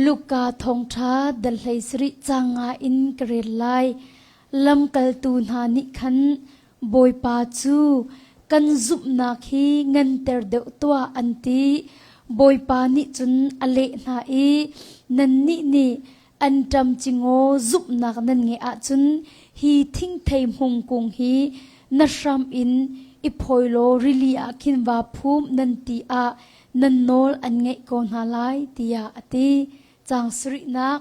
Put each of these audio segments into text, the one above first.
ลูกาทองท้าดัลไลสริจางาอินกเรลไลลำกัลตูนหานิคันบอยปาจูกันซุบนาคีเงินเตอร์เดวตัวอันตีบอยปานิจุนอเลนาอีนันนี่อันจำจิงโอซุบนักนันเงอาจุนฮีทิ้งไทมฮงกงฮีนัชรามอินอิพอยโลริลีอาคินวาภูมินันตีอานันโนลอันเงกอนฮาไลตียาอติจางสรินัก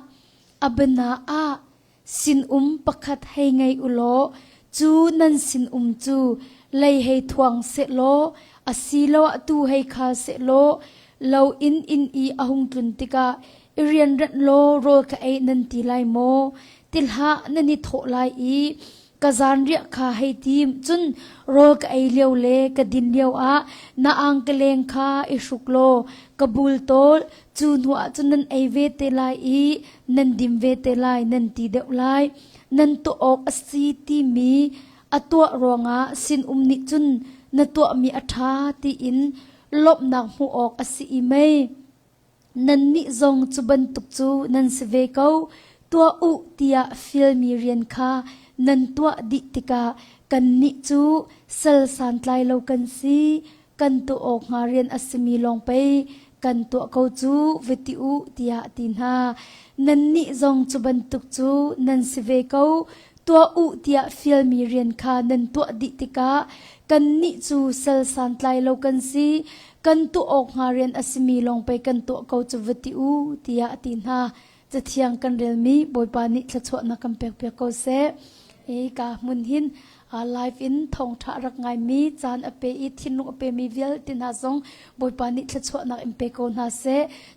อับนาอาสินปักขัดให้ไงอุโลจูนันสินจูเลยให้ทวงเสโลอาศิโลตูให้คาเสโลเลาอินอีอาหงตุนติกาเรียนรัดโลโรกไอนันตีไลโมติลหานันนิโถไลอีกะจานเรียคาให้ทีมจุนโรกไอเลียวเลกะดินเลียวอานาอังกเลงคาอิชุกโลกะบูลโตลจูนหัวจุนนันไอเวเตไลอีนันดิมเวเตไลนันตีเดวไลนันตุออกอสีตีมีอตัวรองาสินนิจุนนตัวมีอัฐาตีอินลบนักหูออกอสีเมนันนิจงจุบันตุกจูนันสเวเกาตัวอุติยาฟิลมีเรียนคานันตัวดิติกากันนิจูเซลสันไลโลกันซีกันตัวออกหาเรียนอสมีลงไปกันตัวเขาจูวิติอุติยาตินหานันนิจงจุบันตุกจูนันสเวเกาตัวอุติยาฟิลมีเรียนคานันตัวดิติกากันนิจูเซลสันไลโลกันซีกันตัวออกหาเรียนอสมีลงไปกันตัวเขาจูวิติอุติยาตินหาจะเทียงกันเรียลมีบอยปานิทชวนักกัมเปียกเปียกเขาเสเอกามุนหินไลฟ์อินทองทารักไงมีจานอเปอีทินุอเปมีเวลตินาซงบอยปานิทชวนักอิมเปโกนาเส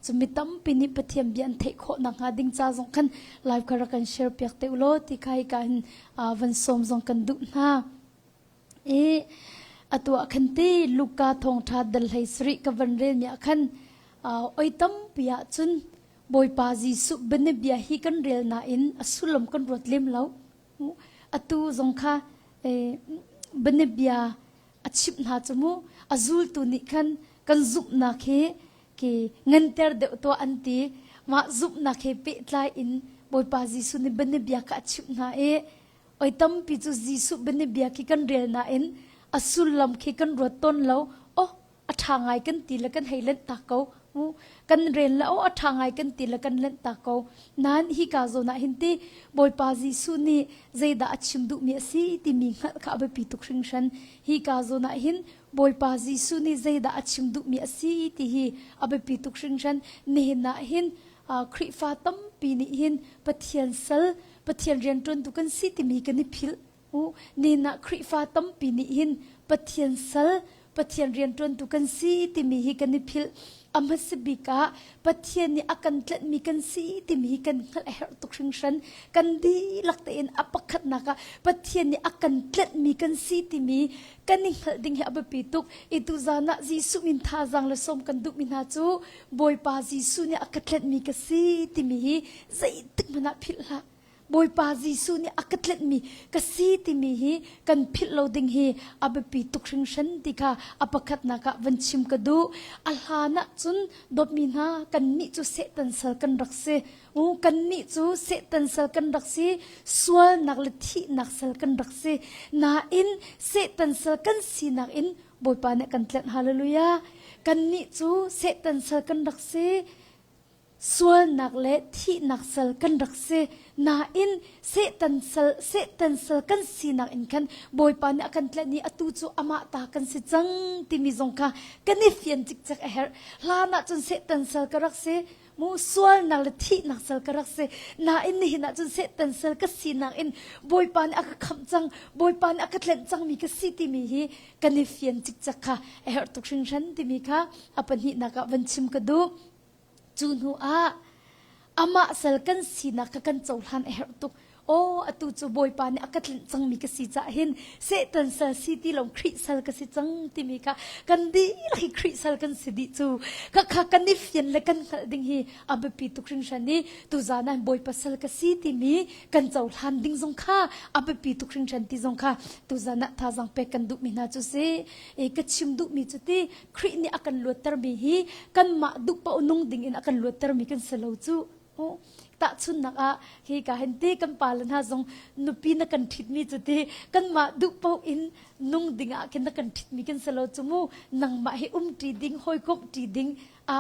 จุมิตัมปินิปเทียมเบียนเทโคนักหาดิงจาซงคันไลฟ์คารักันเชร์เปียกเตอุโลที่ใครกันวันสมซงกันดุนาอตัวคันตีลูกาทองทาดัลไฮสริกับวันเรียนเนี่ยคันไอตัมปิยาจุนบอยปาจีสุบเนเบียฮีกันเรียลนาอินอสุลมกันรถเล่มแล้วอตูจงค่ะบเนเบียอชิบนาจมูอซูลตุนิคันกันซุบนาเคเงินเตอร์เดตัวอันตีมาซุบนาเคเปิดไลอินบอยปาจีสุนบเนเบียกอชิบนาไอตัมปิจูจีสุบเนเบียคีกันเรียลนาอินอสุลมคีกันรถต้นแล้วโอ้อทางไงกันตีแล้วกันให้เล่นตาเกากันเรียนแล้วทางไงกันตีละกันเล่นตาเขานั้นฮิกาโซนะหินตีบอยปาจีสุนีใจด่าชิมดุมีสีที่มีขัดข้าไปปิตุกชิงชันฮิกาโซนะหินบอยปาจีสุนีใจด่าชิมดุมีสีที่ฮีเอาไปปิตุกชิงชันนี่นะหินคริฟ้าตั้มปีนี้หินปะเทียนเซลปะเทียนเรียนจนตุกันสีที่มีกันนิพิลนี่นะคริฟ้าตั้มปีนี้หินปะเทียนเซลปะเทียนเรียนจนตุกันสีที่มีกันนิพิลอามาสบิกาปัทยานี่อากันเล่นมีกันสีที่มีกันขลังเหตุชิงชันกันดีลักเตนอปักขัดนักปัทยานี่อากันเล่นมีกันสีที่มีกันนิ่งดิ่งเหตุปิตุกอิตุจานะจีสุมินทาจังละสมกันดุมินาจูบอยปาจีสุนี่อากันเล่นมีกันสีที่มีใจตึกมันนับพิลาบอยปาจีสุนี่อากัดเล็ดมีกษีที่มีฮีกันพิลโลดิงฮีอาเบปีตุกชิงชันติกาอปกัดนักวันชิมกดูอัลฮานะจุนดบมีนากันนิจูเสตันเซลกันรักเซกันนิจูเสตันเซลกันรักเซสวลนักเลทีนักเซลกันรักเซนาอินเสตันเซลกันสีนักอินบอยปาเนกันเล็ดฮาเลลูยากันนิจูเสตันเซลกันรักเซส่วนนักเละที่นักเซลกันรักเซนาอินเซตันเซลกันสีนักอินกันบอยปานกันเล่นนี้อตูจูอามาตากันสิจังที่มีจงค่ะกันนี่เฟียนจิกจักเอร์ลานาจนเซตันเซลกันรักเซมูส่วนนักเละที่นักเซลกันรักเซนาอินนี่นาจนเซตันเซลกันสีนักอินบอยปานอักคำจังบอยปานอักเล่นจังมีกันสีที่มีฮีกันนี่เฟียนจิกจักค่ะเอร์ตุกชิงชันที่มีค่ะอปันหินักวันชิมกดูจูนหัวอามาเซลกันสีนักกันโจลันเอร์ตุก o atu chu boy pa ni akat chang mi ka si cha hin se tan sa city long khri sal ka si chang ti mi ka kan di hi khri sal kan si di chu ka kan ni fian le kan ding hi abapi tu kring shani tu zana boy pa sal ka si ti mi kan chaw hlan ding zong kha abapi tu kring shan ti zong kha tu zana tha jang pe kan du mi na chu se e ka chim du mi chu ti khri ni akan lo tar mi hi kan ma du pa unung ding in akan lo tar mi kan selo chu o ta chun nak a hi ka hen te kan palan ha zong nupi na kan thit mi chu ti kan ma du pa in nung ding a ken na kan thit mi kan selo chu mu nang ma hi ti ding hoi kop ti ding a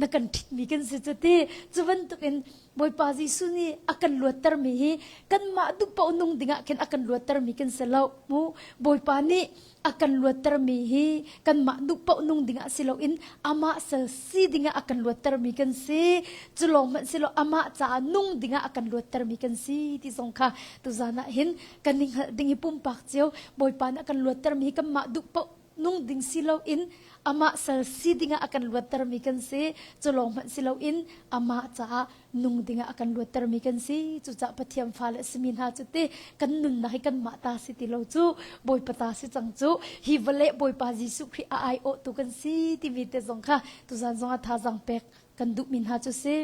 na kan thit mi kan se chu ti chuwan tu ken boy pa ji su ni akan lo tar mi hi kan ma du pa unung ding a ken akan lo tar mi kan selo mu boy pa ni akan luatar mi hi kan ma du pa nung dinga silo in ama sel si dinga akan luatar mi kan si chulong man silo ama cha nung dinga akan luatar mi kan si ti song kha tu zana hin kan ning dingi pum pak cheu boy pan akan luatar mi kan ma du pa nung ding silo in ama sel si dinga akan luatar mi kan si chulong man silo in ama cha nung dinga akan luatar mi kan si chu cha pathiam phale simin ha chu te kan nun na hi kan ma ta si ti lo chu boy pata si chang chu hi vale boy pa jisu khri a ai o tu kan si ti mi te zong kha tu zan zong a tha jang pek kan du min ha chu se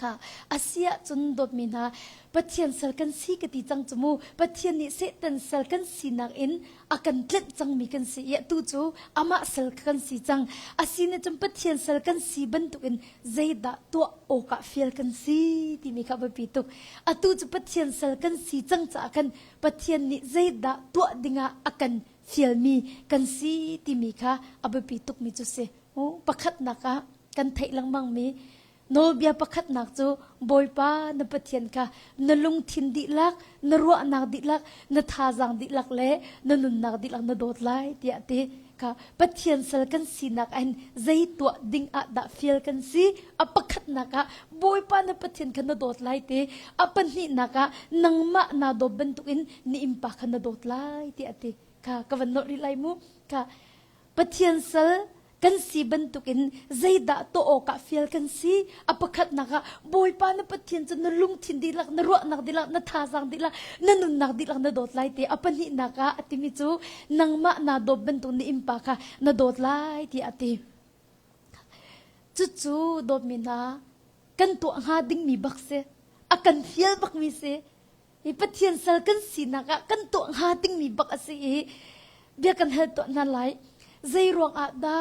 ka asia chun dot min ha pathian sal kan si ka ti chang chu mu pathian ni se tan sal kan si nak in akan tlet chang mi kan si ya tu chu ama sal kan si chang asine chum pathian sal kan si ban tu in zaida to o ka fiel kan si ti mi ka ba pi tu atu chu pathian sal kan si chang cha kan pathian ni zaida to dinga akan fiel mi kan si ti mi kha aba pi tuk mi chu se o pakhat naka kan thai lang mang mi no bia pakhat nak chu boy pa na pathian ka na lung thin di lak na ro nak di lak na tha jang di lak le na nun nak di lak na dot lai ti ate ka pathian sal kan si nak an zai to ding a da fiel kan si a pakhat naka boy pa na pathian kan na dot lai te apan ni naka nangma na do ben tu in ni impa kan na dot lai ti ate ka kawan no ri lai mu ka pathian sal kan si bentukin zaida to o ka fiel kan si apakhat naka boy pa na pathian chu na lung thin di lak na ro nak di lak na tha jang di lak na nun nak di lak na dot lai te apani naka atimi chu nangma na do bentu ni impa kha na dot lai ti ati chu dot mina kan to ha ding mi bak se akan fiel bak mi se i pathian sal kan si naka kan to ha ding mi bak ase bia kan hel to na lai zai ruang a da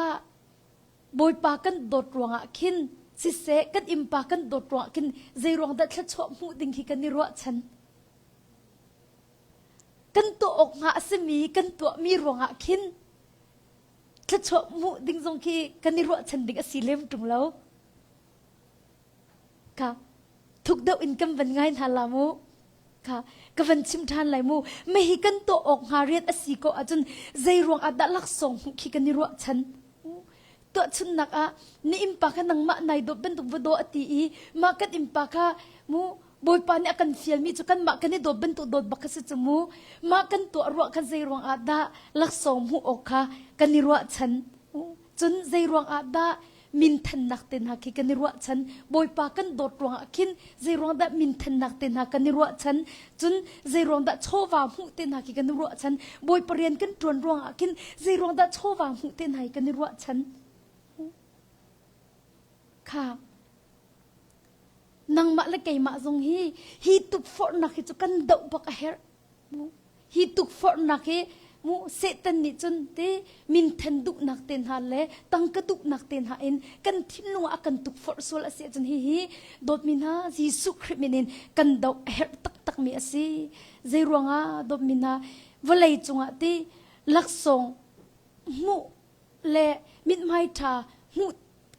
boy pa kan dot ruang a khin si se kan impa kan dot ruang kin zai ruang da thla chho mu ding hi kan ni ro chan kan to ok nga asmi kan to mi ruang a khin thla chho mu ding jong ki kan ni ro chan ding asilem tung lo ka thuk do in kam van ngai na lamu ka kavan chim than lai mu me hi kan to ok nga riat asi ko ajun zai ruang a da lak song ki kan ni ro chan to chun nak a ni impa ka nang ma nai do ben tu do ati I ma kat impa ka mu boy pa ni akan fiel mi chu kan ma kan ni do ben tu do bak se chu mu ma kan to ro kan zai ruang a da lak som hu okha kan ni ro chan chun zai ruang a da min than nak ten ha ki kan ni ro chan boy pa kan dot ruang akin zai ruang da min than nak ten ha kan ni ro chan chun zai ruang da chowa hu ten ha ki kan ni ro chan boy parian kan tron ruang akin zai ruang da chowa hu ten ha kan ni ro chanค่ะนางมาละไก่มาทรงฮีตุกฟอร์นักจุกันดอกบักเฮร์ฮีตุกฟอร์นักมูเซตันนิจนเตมินทันดุนักเต็นหาเลตังกดุนักเต็นหาเอ็นกันทิมนัวกันตุกฟอร์โซลเสียจนฮีดอดมินฮาจีสุคริมินินกันดอกเฮร์ตักมีอสีเจรวงาดอดมินฮาวลัยจงอาตีลักษงมูเลมิดไมทามู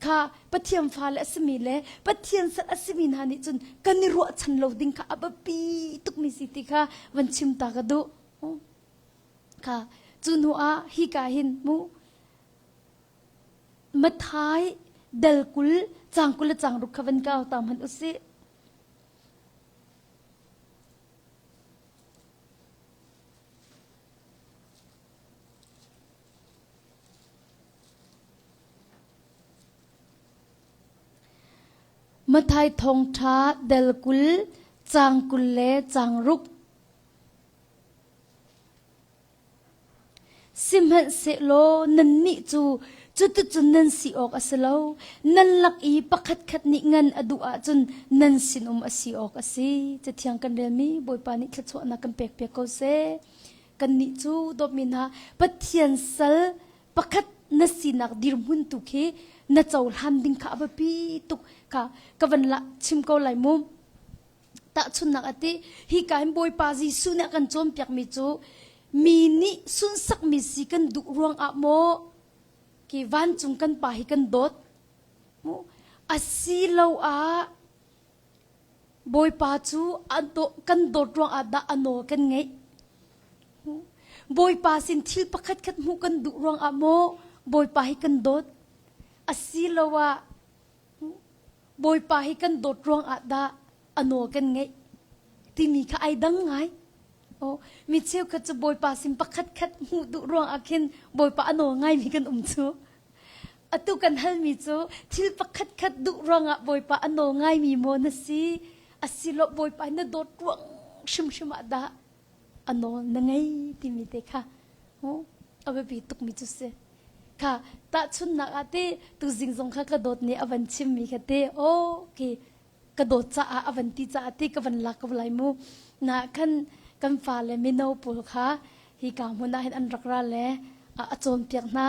ค่ะปะเทียมฟ้าและสมีและปะเทียมสัตสมีนานิจนกันนิรัวชันโลดิงค่ะอับปีตุกมิสิติค่ะวันชิมตากระดูค่ะจุนหัวฮิกาหินมูมัทายเดลกุลจางกุลจางรุกขวันก้าวตามหันอุสิมาไทยทองท้าเดลกุล จางกุลเลจางรุกสิมเหเสโลนันนิจูจุดจุนนันสีออกอสโลนันลักอีปักขัดขัดนิเงินอดูอาจุนนันสินอสีออกอสีจะเทียงกันเรมีบอยปานิขจวนักกันเปียกเปียกเขาเซกันนิจูดอมินาปัทเทียนสัลปักขัดนัสินักดิรมุนตุเคนัจาวหันดิงข้าบปีตุกะกวันละชิมเขาไหลมุมตะชุนนักอติฮิกายบอยปาจีสุนักกันจอมเปียกมิจูมีนิสุนสักมิสิกันดุรวงอะโมกีวันจุงกันปาฮิกันดดอาศิลาวอาบอยปาจูอันโตกันดดรวงอาดาอันโนกันไงบอยปาสินทิลปักขัดขัดหูกันดุรวงอะโมบอยปาฮิกันดดอาศิลาวาบอยปาฮิกันดดรวงอาดาอันโนกันไงที่มีข้าไอดังไงโอ้มีเชี่ยวขัดจะบอยปาสิมปักขัดขัดหูดุรวงอาเคนบอยปาอันโนไงมีกันจูอตุกันฮัลมิจูทิลปักขัดขัดดุรวงอาบอยปาอันโนไงมีโมนสีอาศิลบอยปาเนดดรวงชิมอาดาอันโนนังไงที่มีเด็กค่ะโอ้เอาไปปีตุกมิจูเสค่ะตาชุนนักอาทิตุจิงจงค่ะกระโดดเนี่ยอวันชิมมีค่ะเตโอ้คีกระโดดจ้าอวันตีจ้าอาทิกวันลักวันไหลมูนักกันฟ้าเลยไม่นเอาปุลค่ะฮิกามุนาเห็นอันรักราเลยอาจารย์เปียกนะ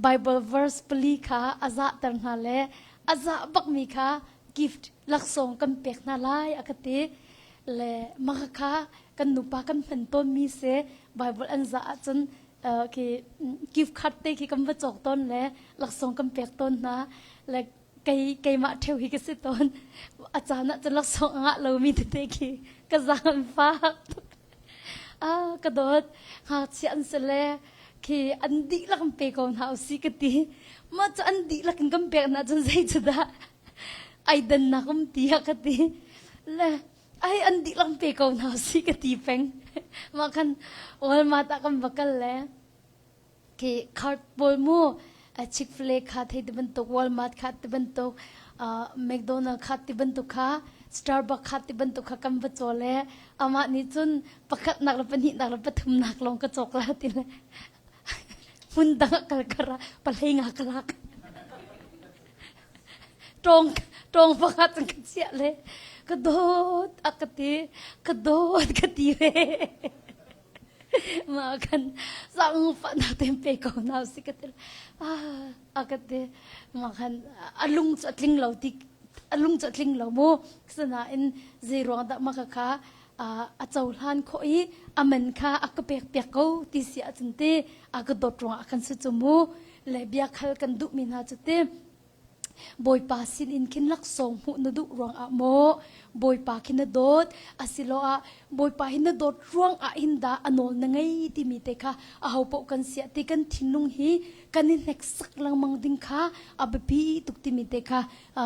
Bible verse ปลีค่ะอาจารย์ตั้งนาเลยอาจารย์บักมีค่ะ gift ลักษณะกันเปียกนาไลอากติเลยมักค่ะกันนุปากันเป็นต้นมีเส Bible อันจะจนคือ gift คัดเตคือกันมาจอกต้นเลยลักษณะกันเปียกต้นนะเลยไกมาเที่ยวฮิกสิต้นอาจารย์น่ะจะลักษณะเรามีเตคือก็จะฟ้ากระโดดหาเชียนเสลคืออันดีลักเปกอนหาสิกตีมาจะอันดีลักกันเปกน่าจะใช่จุดาไอเดินนักตีฮักตีและไออันดีลักเปกอนหาสิกตีเพ่งมาคันวันมาตะกันบักกันแล้วคือคาร์ดบอลมูชิคฟเลขาที่ติบันตุกวอลมาร์ทขาที่ติบันตุกแมคโดนัลด์ขาที่ติบันตุกขาสตาร์บัคขาที่ติบันตุกขากันบัดโจเล่อามานี่จนปักนักละปนินักละปทุมนักลงกระจกละทีเลยมุนดังกะกระปะเลงกะลักตรงปักจังกะเสียเลยกระโดดอักตีกระโดดกระตีเร่มากันสังฟันเอาเต็มเปกเอาหน้าสิกติลอากติมากันอลุงจัดลิงเหล่าที่อลุงจัดลิงเหล่าโมสนาอินเจรวงดะมาค่ะอาเจ้าหลานคอยอเมนค่ะอักเปียกเปียกเขาที่เสียจนเตอากดดรวงอากันสุดจมูเลยเบียกขัลกันดุมินาจุดเตบอยปาสินอินคินลักสองหูนดุรวงอะโมบอยปาคินดดอาศิโลอะบอยปาหินดดรวงอะหินดาอนนนังไงที่มีเตค่ะอาเฮาปกันเสียติกันทินุงฮีกันนิเน็กสักลังมังดิงค่ะอาเบบีตุกที่มีเตค่ะ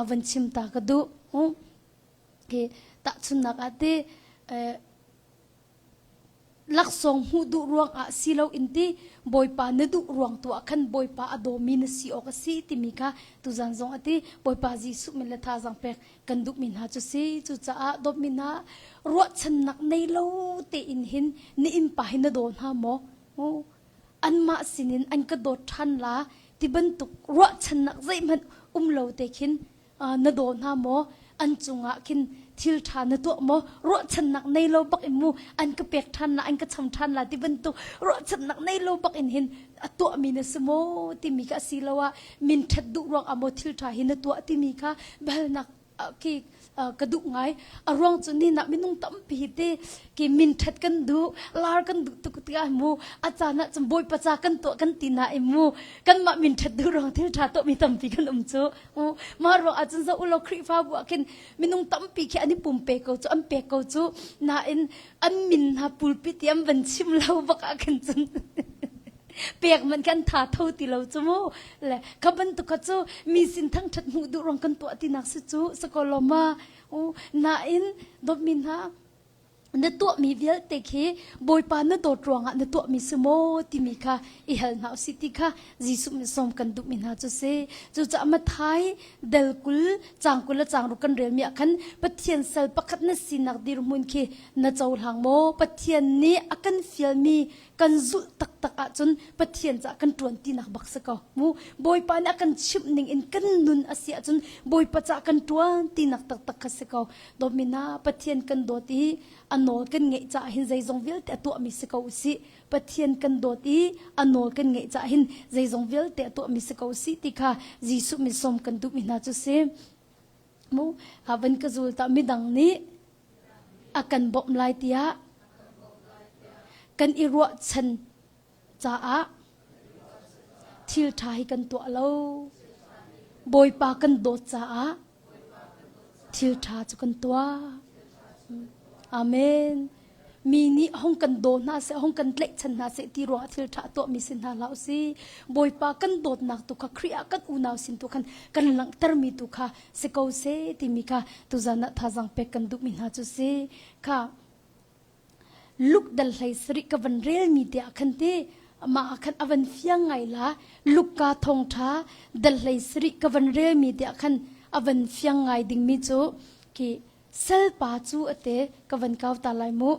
วันชิมตากระดุเกตัดสุนักอาเตลักษณะหูดุรวงอาศิลาอินทีบอยปาเนดุรวงตัวขันบอยปาอโดมินสีออกสีติมิกาตุจันจงอติบอยปาจีสุมิเลทาจังเปกกันดุมินหาจุสีจุจ้าดมินหารัวฉันนักในโลเตอินหินนี่อิมปาหินโดนหาโมอันมาสินินอันกระโดดทันลาที่บรรทุกรัวฉันนักใจมันโลเตขินนโดนหาโมอันจงอาคินทิลทานตัวโมรถฉันนักในโลบักอิมูอันก็เปียกทันละอันก็ทำทันละที่บรรทุกรถฉันนักในโลบักอินหินตัวมีนสโมที่มีกะสีลาวะมินทัดดุรองอโมทิลทาหินตัวที่มีกะเบลนักกีกระดูกไงอารมณ์จนนี่นักมินุ่งตั้มปีเตกีมินทัดกันดูลาร์กันดูตุกติอามูอาจารย์น่ะจำบอยประจากันตัวกันตีนาเอมูกันมามินทัดดูรองที่ชาตัวมีตั้มปีกันจูมารองอาจารย์จะอุลครีฟ้าบัวกินมินุ่งตั้มปีแค่อันนี้ปุ่มเปกจูอันเปกจูน่าอันมินหาปูลปิเตียมบันชิมเราบักกันจนเปียกมันกันถาเท่าที่เราจะโม่แหละขบันตุกจูมีสินทั้งทัดหูดูรองกันตัวที่นักสุจูสกอลมาโอ้นาอินดมินฮะ นตัวมีเวลเตะบอยปานนตัวตรวงอ่ะนตัวมีสมอที่มีค่ะอีเฮลนาสิติค่ะจีสุมิสมกันดุมินาจุเซจุจะมาไทยเดลกุลจางกุลจางรุกันเรียมีคันปะเทียนเซลปะคัดนสินักดิรมุนคีนเจ้าหางโมปะเทียนนี้อากันฟิลมีกันจุตักตักจนปะเทียนจะกันตรวนตีนักบักสกอมูบอยปานอากันชิบหนึ่งอินกันนุนอาเซียจนบอยปะจะกันตรวนตีนักตักตักสกอโดมินาปะเทียนกันโดตีอันโนกันเงยจะหินใจจงวิลแต่ตัวมิสกอสิปะเทียนกันโดตีอันโนกันเงยจะหินใจจงวิลแต่ตัวมิสกอสิติค่ะจีสุมิสมกันดุมินาจุเซมูฮาวันกจูลตามิดังนี้อากันบอมไลเตียกันอิรัวชันจ้าทิลทายกันตัวเราบอยปากันโดจ้าทิลทาจุกันตัวอาเมนมีนี่ห้องกันโดนาเสห้องกันเล็กชันนาเสตีรัวทิลทาตัวมีสินหาลาวสิบอยปากันโดดนักตุกครียกันอุนาวสินตุกันกันหลังตรมีตุค่ะเสกเอาเสติมีค่ะตุจานะทาจังเปกันดุมินาจุเสค่ะลูกดัลไลสริกวันเรียลมีเดียคันเตมาคันอวันเฟียงไงล่ะลูกกาทองท้าดัลไลสริกวันเรียลมีเดียคันอวันเฟียงไงดิ่งมิจูกีเซลปาจูอเตกวันก้าวตาลายมุ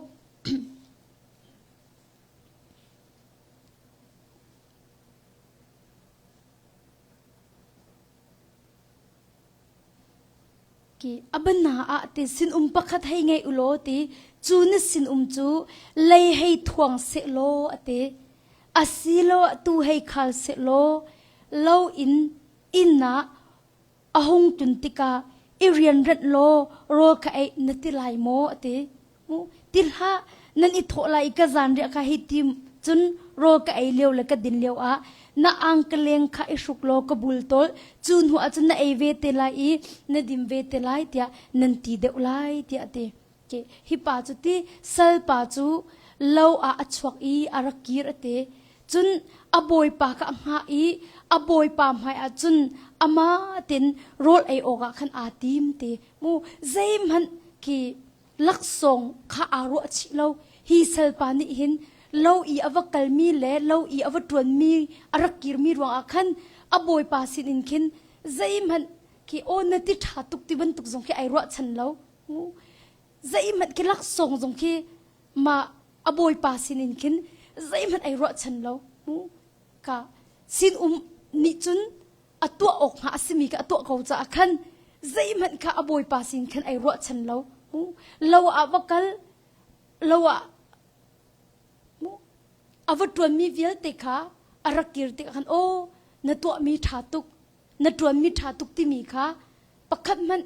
กีอับนาอาเตสินปักขัดให้ไงอุโลตีจูนสินจูเลยให้ทวงเสโลอเตอาศิโลตูให้ขัลเสโลเล่าอินนะอาหงจุนติกาอิเรียนรัดโลโรคไอนติลายโมอเตมูติลฮะนันอิโทลายกะจานเรียกให้ทีมจุนโรคไอเลียวและก็ดินเลียวนาอังกเลงข้าอิสุกโลกบุลโตลจุนหัวจุนนาเอเวเตลายนาดิมเวเตลายเตียนันตีเดอุลายเตียเตเกฮิปาจุติเซลปาจูเล่าอัจฉริอารักกีรเตจุนอบอยปากะหาอบอยปามให้จุนอามาตินโรลไอโอกะขันอาติมเตมูเซมันกีลักษงข้าอารุอชิโลฮีเซลปานิหินเล่าอีอวกัลมีเล่เล่าอีอวตรวนมีอารักกีรมีรวงอาคันอบอยปาสินอินคินเซมันกีโอนติถาตุกติบันตุกจงกีไอรัวฉันเล่าใจมันกิลักส่งจงคีมาอบอยปาสินินคินใจมันไอรอฉันแล้วกะสินนิจุนอตัวอกหาสิมีกะตัวเขาจะคันใจมันกะอบอยปาสินคินไอรอฉันแล้วเราอวกัลเราอวตรวนมีเวลติค่ะอารักกิรติคันโอ้นตัวมีถาตุกนตัวมีถาตุกที่มีค่ะปักขัดมัน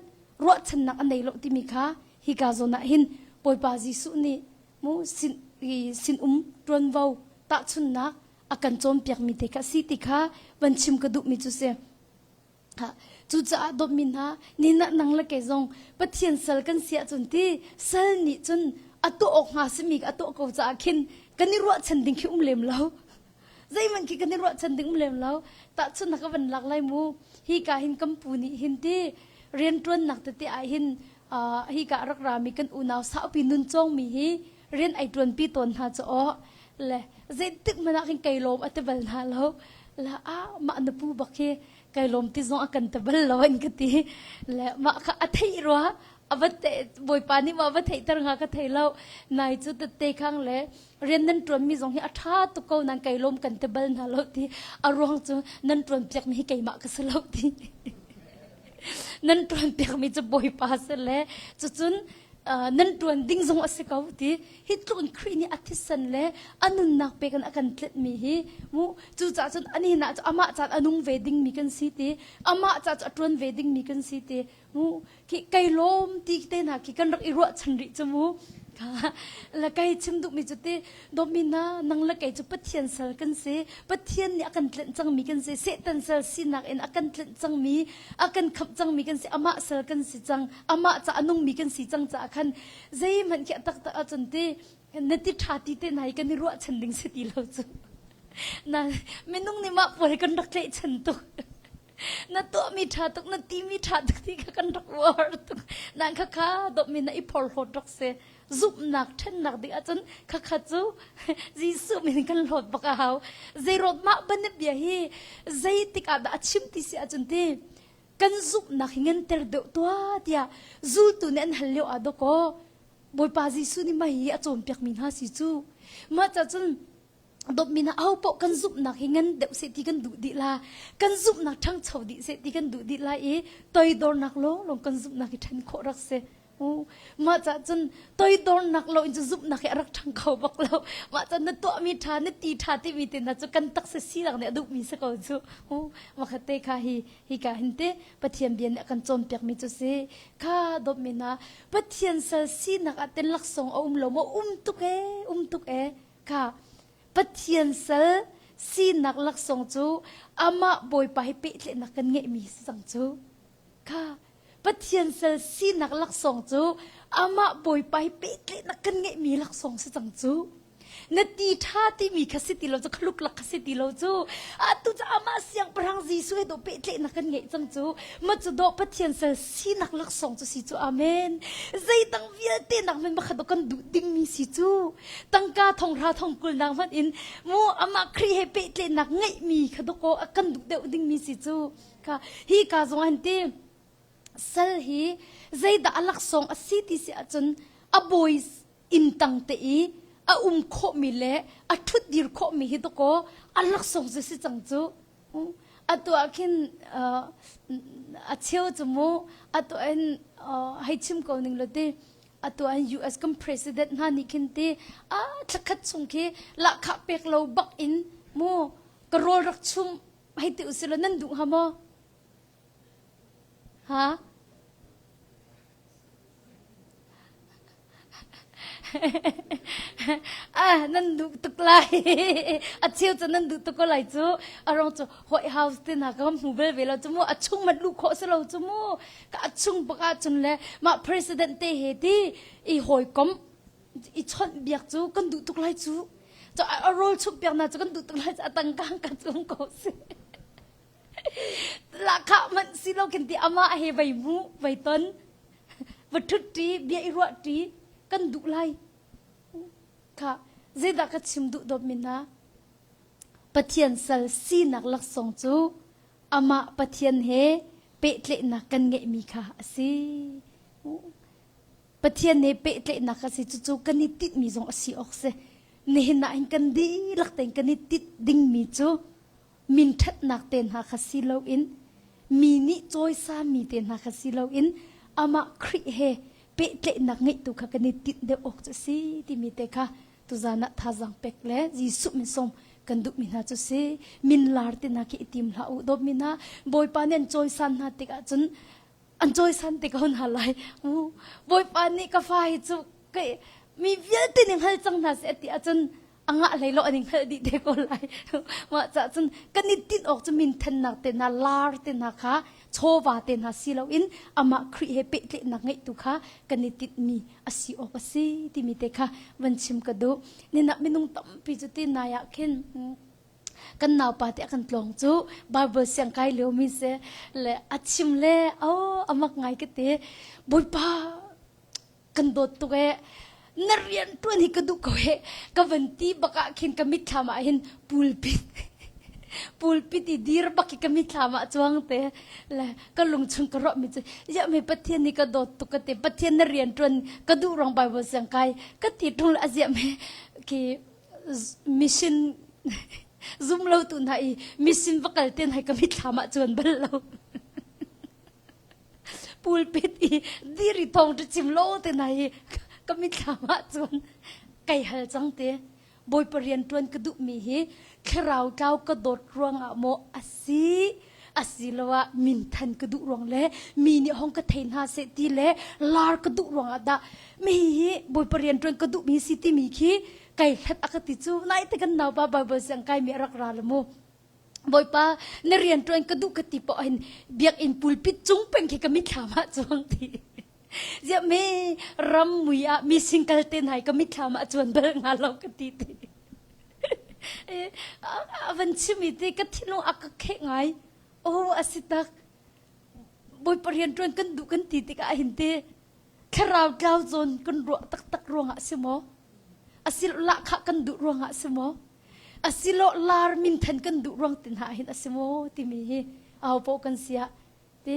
รอฉันนักอันใดโลที่มีค่ะฮิกาโซนาหินปอยปาจิสุนี่มูสินตรวนวาวตาชุนนักอากันโจมเปียกมีเทคะสิติค่ะวันชิมกระดุกมีจุเสฮะจุจ้าดมินฮะนี่นังละเกจงปะเทียนเซลกันเสียจนที่เซลนี่จนอตัวออกหาสมิกอตัวกูจะคินกันนี่รัวฉันดิ้งคิเลมแล้วใจมันคิดกันนี่รัวฉันดิ้งเลมแล้วตาชุนนักวันหลักไลมูฮิกาหินกัมปูนี่หินที่เรียนตรวนนักแต่ที่ไอหินฮิการักรามีกันอุณาวสาวปีนุนจงมีฮีเรียนไอตรวนปีตนหาจะอ๋อเลยเจตึกมันนักไกลลมอัตเบลนาแล้วละมาอันปูบักเฮไกลลมที่จงอากันตเบลแล้วอันกตีและมาข้าอัตยรัวอวัตเตบอยปานี่มาอวัตเตตรงหากระเทยแล้วนายจุดเตะข้างเลยเรียนนั่นตรวนมีจงฮีอัฐาตุกเอานังไกลลมกันตเบลนาแล้วที่อารมณ์จูนั่นตรวนเปียกมีไกลมากก็สลบที่นั่นตรวนเปียกมีจะบอยปาสเลยจุนนั่นตรวนดิ้งจงอาศัยเขาที่ฮิตรวนครีนี่อธิสันเลยอันนั้นนักเปกันอากันเล็ดมีฮีมูจู่จ้าจนอันนี้นะจะอามาจัดอนุงเวดิ้งมีกันสิทีอามาจัดตรวนเวดิ้งมีกันสิทีมูคิไกลมตีเตนะคิกันรักอิรัวฉันริจมูละไกชิมดุมีจุดที่โดมินานังละไกจุดปะเทียนเซลกันเสปะเทียนนี่อากันเล่นจังมีกันเสเสตันเซลสินักเอ็นอากันเล่นจังมีอากันขับจังมีกันเสอามาเซลกันสิจังอามาจะอนุงมีกันสิจังจะคันใจมันแค่ตักตะจนที่นติชาติเตนายกันนี่รัวฉันดึงสติเราจุนะไม่นุ่งนี่มาปวดกันรักเละฉันตุกนั่นตัวมีชาตุกนั่นตีมีชาตุกที่กันรักวอร์ตุก นั่นค่ะดอกมินอีพอลโหดรักเซซุบหนักเช่นหนักดิอาจารย์ค่ะจูจีซุมินกันโหดบักเอาใจรถมาบันเบียฮีใจติกอาดาชิมติสิอาจารย์ที่กันซุบหนักเงินเตอร์เดตัวเดียซูตุเนนฮัลโลอาดก็บอยปาจีซุนี่มาฮีอาจารย์เปียกมินฮาสิจูมาอาจารย์ดอกมินาเอาปอกันซุบหนักเงินเดวเสติกันดูดีลากันซุบหนักทั้งชาวดีเสติกันดูดีลาตัวดอนนักลงกันซุบหนักทันโครักเสมาจากจนตัวดอนนักเราจะซุบนักรักทั้งเขาบักเรามาจากนั้นตัวมีทานตีทาที่มีเต็นนะจะกันตักเสียหลังเนี่ยดูมีสักคนจูมาขัดเตะข้าฮีกาหินเตปะเทียนเบียนกันจนเปียกมีจุเสข้าดอกมินาปะเทียนเซสีนักอัตเตนลักษงเอาลมตุกข้าปะเทียนเซลสีนักลักษงจูอามาบอยไปเปะเลนักกันเงมีสังจูค่ะปะเทียนเซลสีนักลักษงจูอามาบอยไปเปะเลนักกันเงมีลักษงสังจูนาทีท่าที่มีคสิติเราจะคลุกลักคสิติเราจูตุจะอามาเสียงพลังจีสุให้ดูเปะเลนักกันเงจังจูมาจะดูปะเทียนเซลสีนักลักษงจูสิจูอาเมนใจตั้งเวียเตนักมันมาขัดกันดูดิ้งมีสิจูตั้งกาทองราทองกุลนางมันอินมูอามาครีเฮเปะเลนักเงมีขัดก็กันดูเดวดิ้งมีสิจูค่ะฮีกาจงอันเตเซลฮีใจดาลักษงอสิติสิอาจนอบอยอินตังเตอีโคมิเลทุดดีร์โคมิฮิตโกลักษงจะสิจังจูตัวคินเชี่ยวจมูตัวอันให้ชิมก่อนหนึ่งเลยดิตัวอัน US กัม President นั่นนี่คินตีชักขัดสงคีละขับเปกเราบักอินมูกระโดดรักชุมให้ติวสิลนั่นดูฮะโมฮะนั่นดูตุกไลเชี่ยวจะนั่นดูตุกไลจูเราจะหอยเฮาส์ที่นักก็มูเบลเวลาจมูชุ่มมันลูกโคสเราจมูกชุ่มปากจนเลยมา President เตเฮตีหอยกอมชนเบียกจูกันดูตุกไลจูจะโรลชุบเบียกน่าจะกันดูตุกไลจะตั้งกางกันจงโคสราคามันสิเราเกันที่อามาเฮใบมูใบต้นวัตถุตีเบียร์รัวตีกันดูไลค่ะเจดักชิมดูดมินาปะเทียนสัลซีนักลักษงจูอามาปะเทียนเฮเปะเลนักกันเงมีค่ะสิปะเทียนเฮเปะเลนักสิจูกันนิติมีจงสิออกเสเนหนาอินกันดีลักเต็งกันนิติดิ่งมีจูมินทัดนักเต็นหาคสิโลอินมีนิจอยสามีเต็นหาคสิโลอินอามาคริเฮเปะเลนักเงตุค่ะกันนิติเดออกจะสิที่มีเตค่ะตุจานะท่าจังเป็กเล่จีสุมิสมกันดุมินาจุเซมินลาร์ตินักอิติมลาอุดมินาบอยปานีนจอยสันนาติกาจนอันจอยสันติกาหนหาไลบอยปานีก็ฟ้าจุกมีเวียตินิงฮัลจังนาเสติอาจนอังอะไรโลอันนิงฮัลดิเดกอไลมาจากจนกันนิตินออกจะมินทันนักเตนาลาร์ตินักค่ะโชวาเตนาสิเราอินอามาครีเฮเปเลนักไงตุค่ะกันนิติมีอาศิออกสิที่มีเตค่ะวันชิมกระดูนี่นักมินุงตั้มพิจุตินายาคินกันนาวปาติกันตลงจูบาร์เบอร์เสียงไกลเลี้ยวมิเสเลอาชิมเลอามักไงกันเตบอยป้ากันโดดตัวนเรียนตัวนี้ก็ดูเขาก็วันที่บักขินก็มิทามาเห็นปูลปิดดีร์บักก็มิทามาจวงเตะและก็ลงชงกระรอกมิจยังไม่ปะเทียนนี่ก็โดดตุกเตะปะเทียนนเรียนตัวก็ดูรองใบบัวเสียงไกก็ติดตรงอาเซียนที่มิชชั่นซุ่มเราตุนให้มิชชั่นบักเตนให้ก็มิทามาจวนบัลเราปูลปิดดีริทองจะจิมโลเตนให้ก็มิถามจนไก่หัลจังเตะบอยปเรียนตวนกระดุมีเฮคราวเก้ากระโดดรวงอะโมอาศิลวะมินทันกระดุรวงเล่มีนี่ห้องกระเทนหาเสตีเล่ลาร์กระดุรวงอะดะมีเฮบอยปเรียนตวนกระดุมีสิติมีขี้ไก่เล็ดอคติจูนายแต่กันนาวป้าบอยเสียงไก่มีรักราละโมบอยป้าในเรียนตวนกระดุกติปอเห็นเบียกอินปูลปิดจุงเป็นแค่ก็มิถามจวงทีจะไม่รำมุยมีสิงเกิลเต้นให้ก็ไม่ทำอาจวนเบิร์งาเราก็ตีตีวันชิมิตีก็ที่น้องอักเข่งไงโอ้อาศิตัก บอยปริยนจวนกันดุกันตีติกาหินเตแค่เราเจ้าจนกันรัวตักรวงหะสมออาศิลละขะกันดุรวงหะสมออาศิลลาร์มินทันกันดุรวงตินหาหินสมอติมีเอาโปกันเสียเต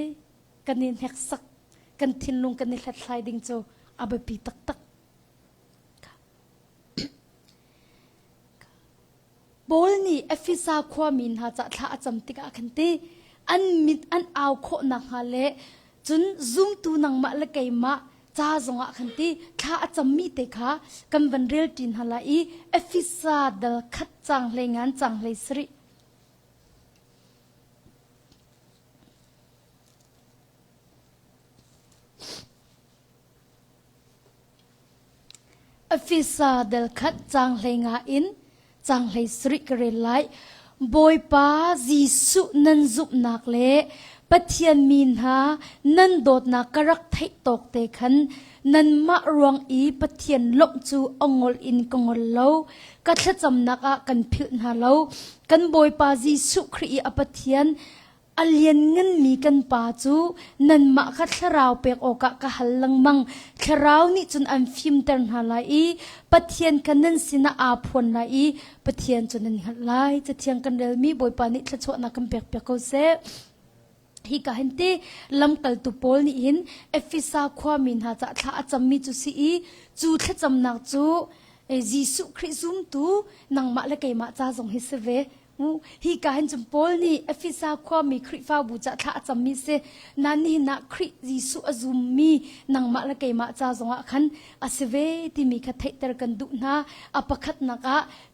กันนินแหกสักกันทินลุงกันนินหลัดไหลดิ่งโจอาบปีตักบอลนี่เอฟิซาความมินหาจะท่าจำติกาคันเตอันมิดอันเอาโคนักฮาเลจนซุ่มตูนังมาละไกมาจ้าจงอ่ะคันตีท่าจำมีเตค่ะกันวันเรียลจินฮาลาอีเอฟิซาเดลคัดจังเลยงานจังเลยสริเอฟิซาเดลคัดจังเลยงานอินจังเลยสริกเรลัยบอยป้าจีสุนันจุบนักเล่ปะเทียนมีนหานันโดดนักกรักไทยตกเตขันนันมะรวงอีปะเทียนลบจูองอลอินกงอลเลากัดจำนักกันพิลนาเลากันบอยป้าจีสุครีอปะเทียนอเลียนเงินมีกันป่าจูนันมาคัดราวเปกโอกะกะหัลลังมังคราวนี้จนอันฟิมเตอร์นาลายปะเทียนกันนันสินาอาพวนลายปะเทียนจนนันหัดลายจะเทียงกันเดลมีบอยปานิทละชวนักกันเปกเขาเซฮิกาเห็นตีลำกัลตุโพลนี่หินเอฟิซาความมินหาจะท่าจำมีจูซีจูทะจำนักจูจีสุคริซุมตูนังมาละไกมาจ้าจงฮิสเวฮิกาเห็นจุมโพลนี่เอฟิซาความมีคริฟ้าบูจะท่าจำมีเซนันนี่นักคริจีสุอซุมมีนังมาละไกมาจ้าจงอ่ะขันอาเซเวที่มีคัดเทตระกันดุนาอปะคัดนัก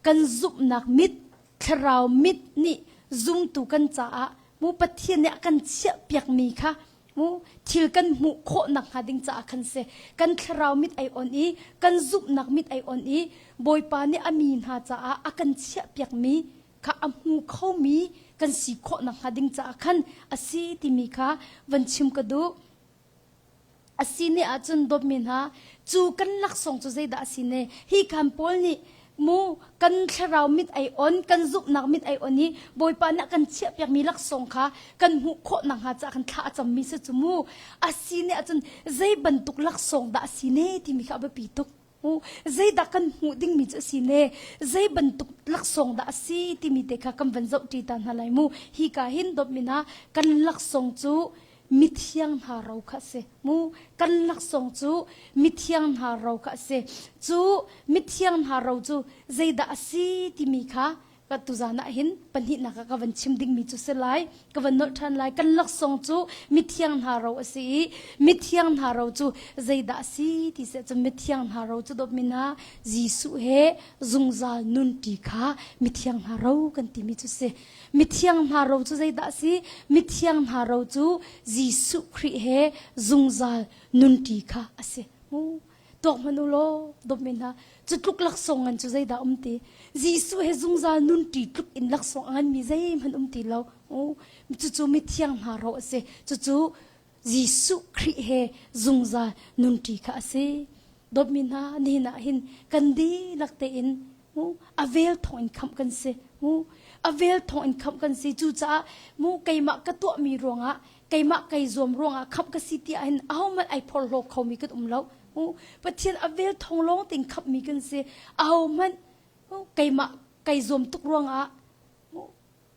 กันซุบนักมิดคราวมิดนี่ซุมตูกันจ้ามูปะเทียนเนี่ยกันเชี่ยเปียกมีค่ะมูทิลกันมูโคหนักหาดิงจ้าคันเซกันคราวมิดไอออนอีกันซุบนักมิดไอออนอีบอยปาเนี่ยอามีนหาจ้าอากันเชี่ยเปียกมีค่ะอามูเข้ามีกันสีโคหนักหาดิงจ้าคันอาศีติมีค่ะวันชิมกระดูอาศีเนี่ยอาจนดบมินหาจูกันลักส่งจูใจดาอาศีเนี่ยฮีคันโพลนี่มูกันคราวมิดไอออนกันซุบนักมิดไอออนนี้บอยปานักกันเชียบอยากมีลักษณะค่ะกันหูโคนังหาจากกันท่าจำมีเสจมูอาศีเนี่ยจนใจบรรทุกลักษณะดาอาศีเนี่ยที่มีข้าบปีตุกมูใจดักกันหูดิ้งมีอาศีเนี่ยใจบรรทุกลักษณะดาอาศีที่มีเด็กกันวันเจ้าจีตันหาไลมูฮีกาหินดบมินากันลักษณะจูมิเทียงหาเราค่ะเสมูกันลักษณะจูมิเทียงหาเราค่ะเสจูมิเทียงหาเราจูใจดาสีที่มีค่ะก็ตุจานะเห็นปัญหานักก็วันชิมดิ้งมีจูเสลายก็วันนอทันไลกันลักษณะจูมิเทียงหาเราสิมิเทียงหาเราจูใจดาสีที่เสจะมิเทียงหาเราจูดบมินาจีสุเฮจุงจานุนติค่ะมิเทียงหาเรากันที่มีจูเสมิเทียงหาเราจูใจดาสีมิเทียงหาเราจูจีสุคริเฮจุงจานุนติค่ะอาเสมูตัวมนุโลดบมินาจุดลุกลักษณะจูใจดาตีจีสุเฮจุงจานุนติลุกอินลักษณะมีใจมันตีเราโอ้จู่มิเทียงหาเราเสจู่จีสุคริเฮจุงจานุนติค่ะเสดบมินานี่นะหินกันดีลักเตอินมูอเวลทองอินคำกันเสมูอเวลทองอินคำกันเสจู่จ้ามูไก่มะกระตัวมีรวงอ่ะไก่มะไก่รวมรวงอ่ะคำกระสิที่อินเอามันไอพอลโลเขามีกันเราปะเทียนอเวลทองร้องติงขับมีกันเสียเอามันไก่มะไก่รวมตุกรวงอ่ะ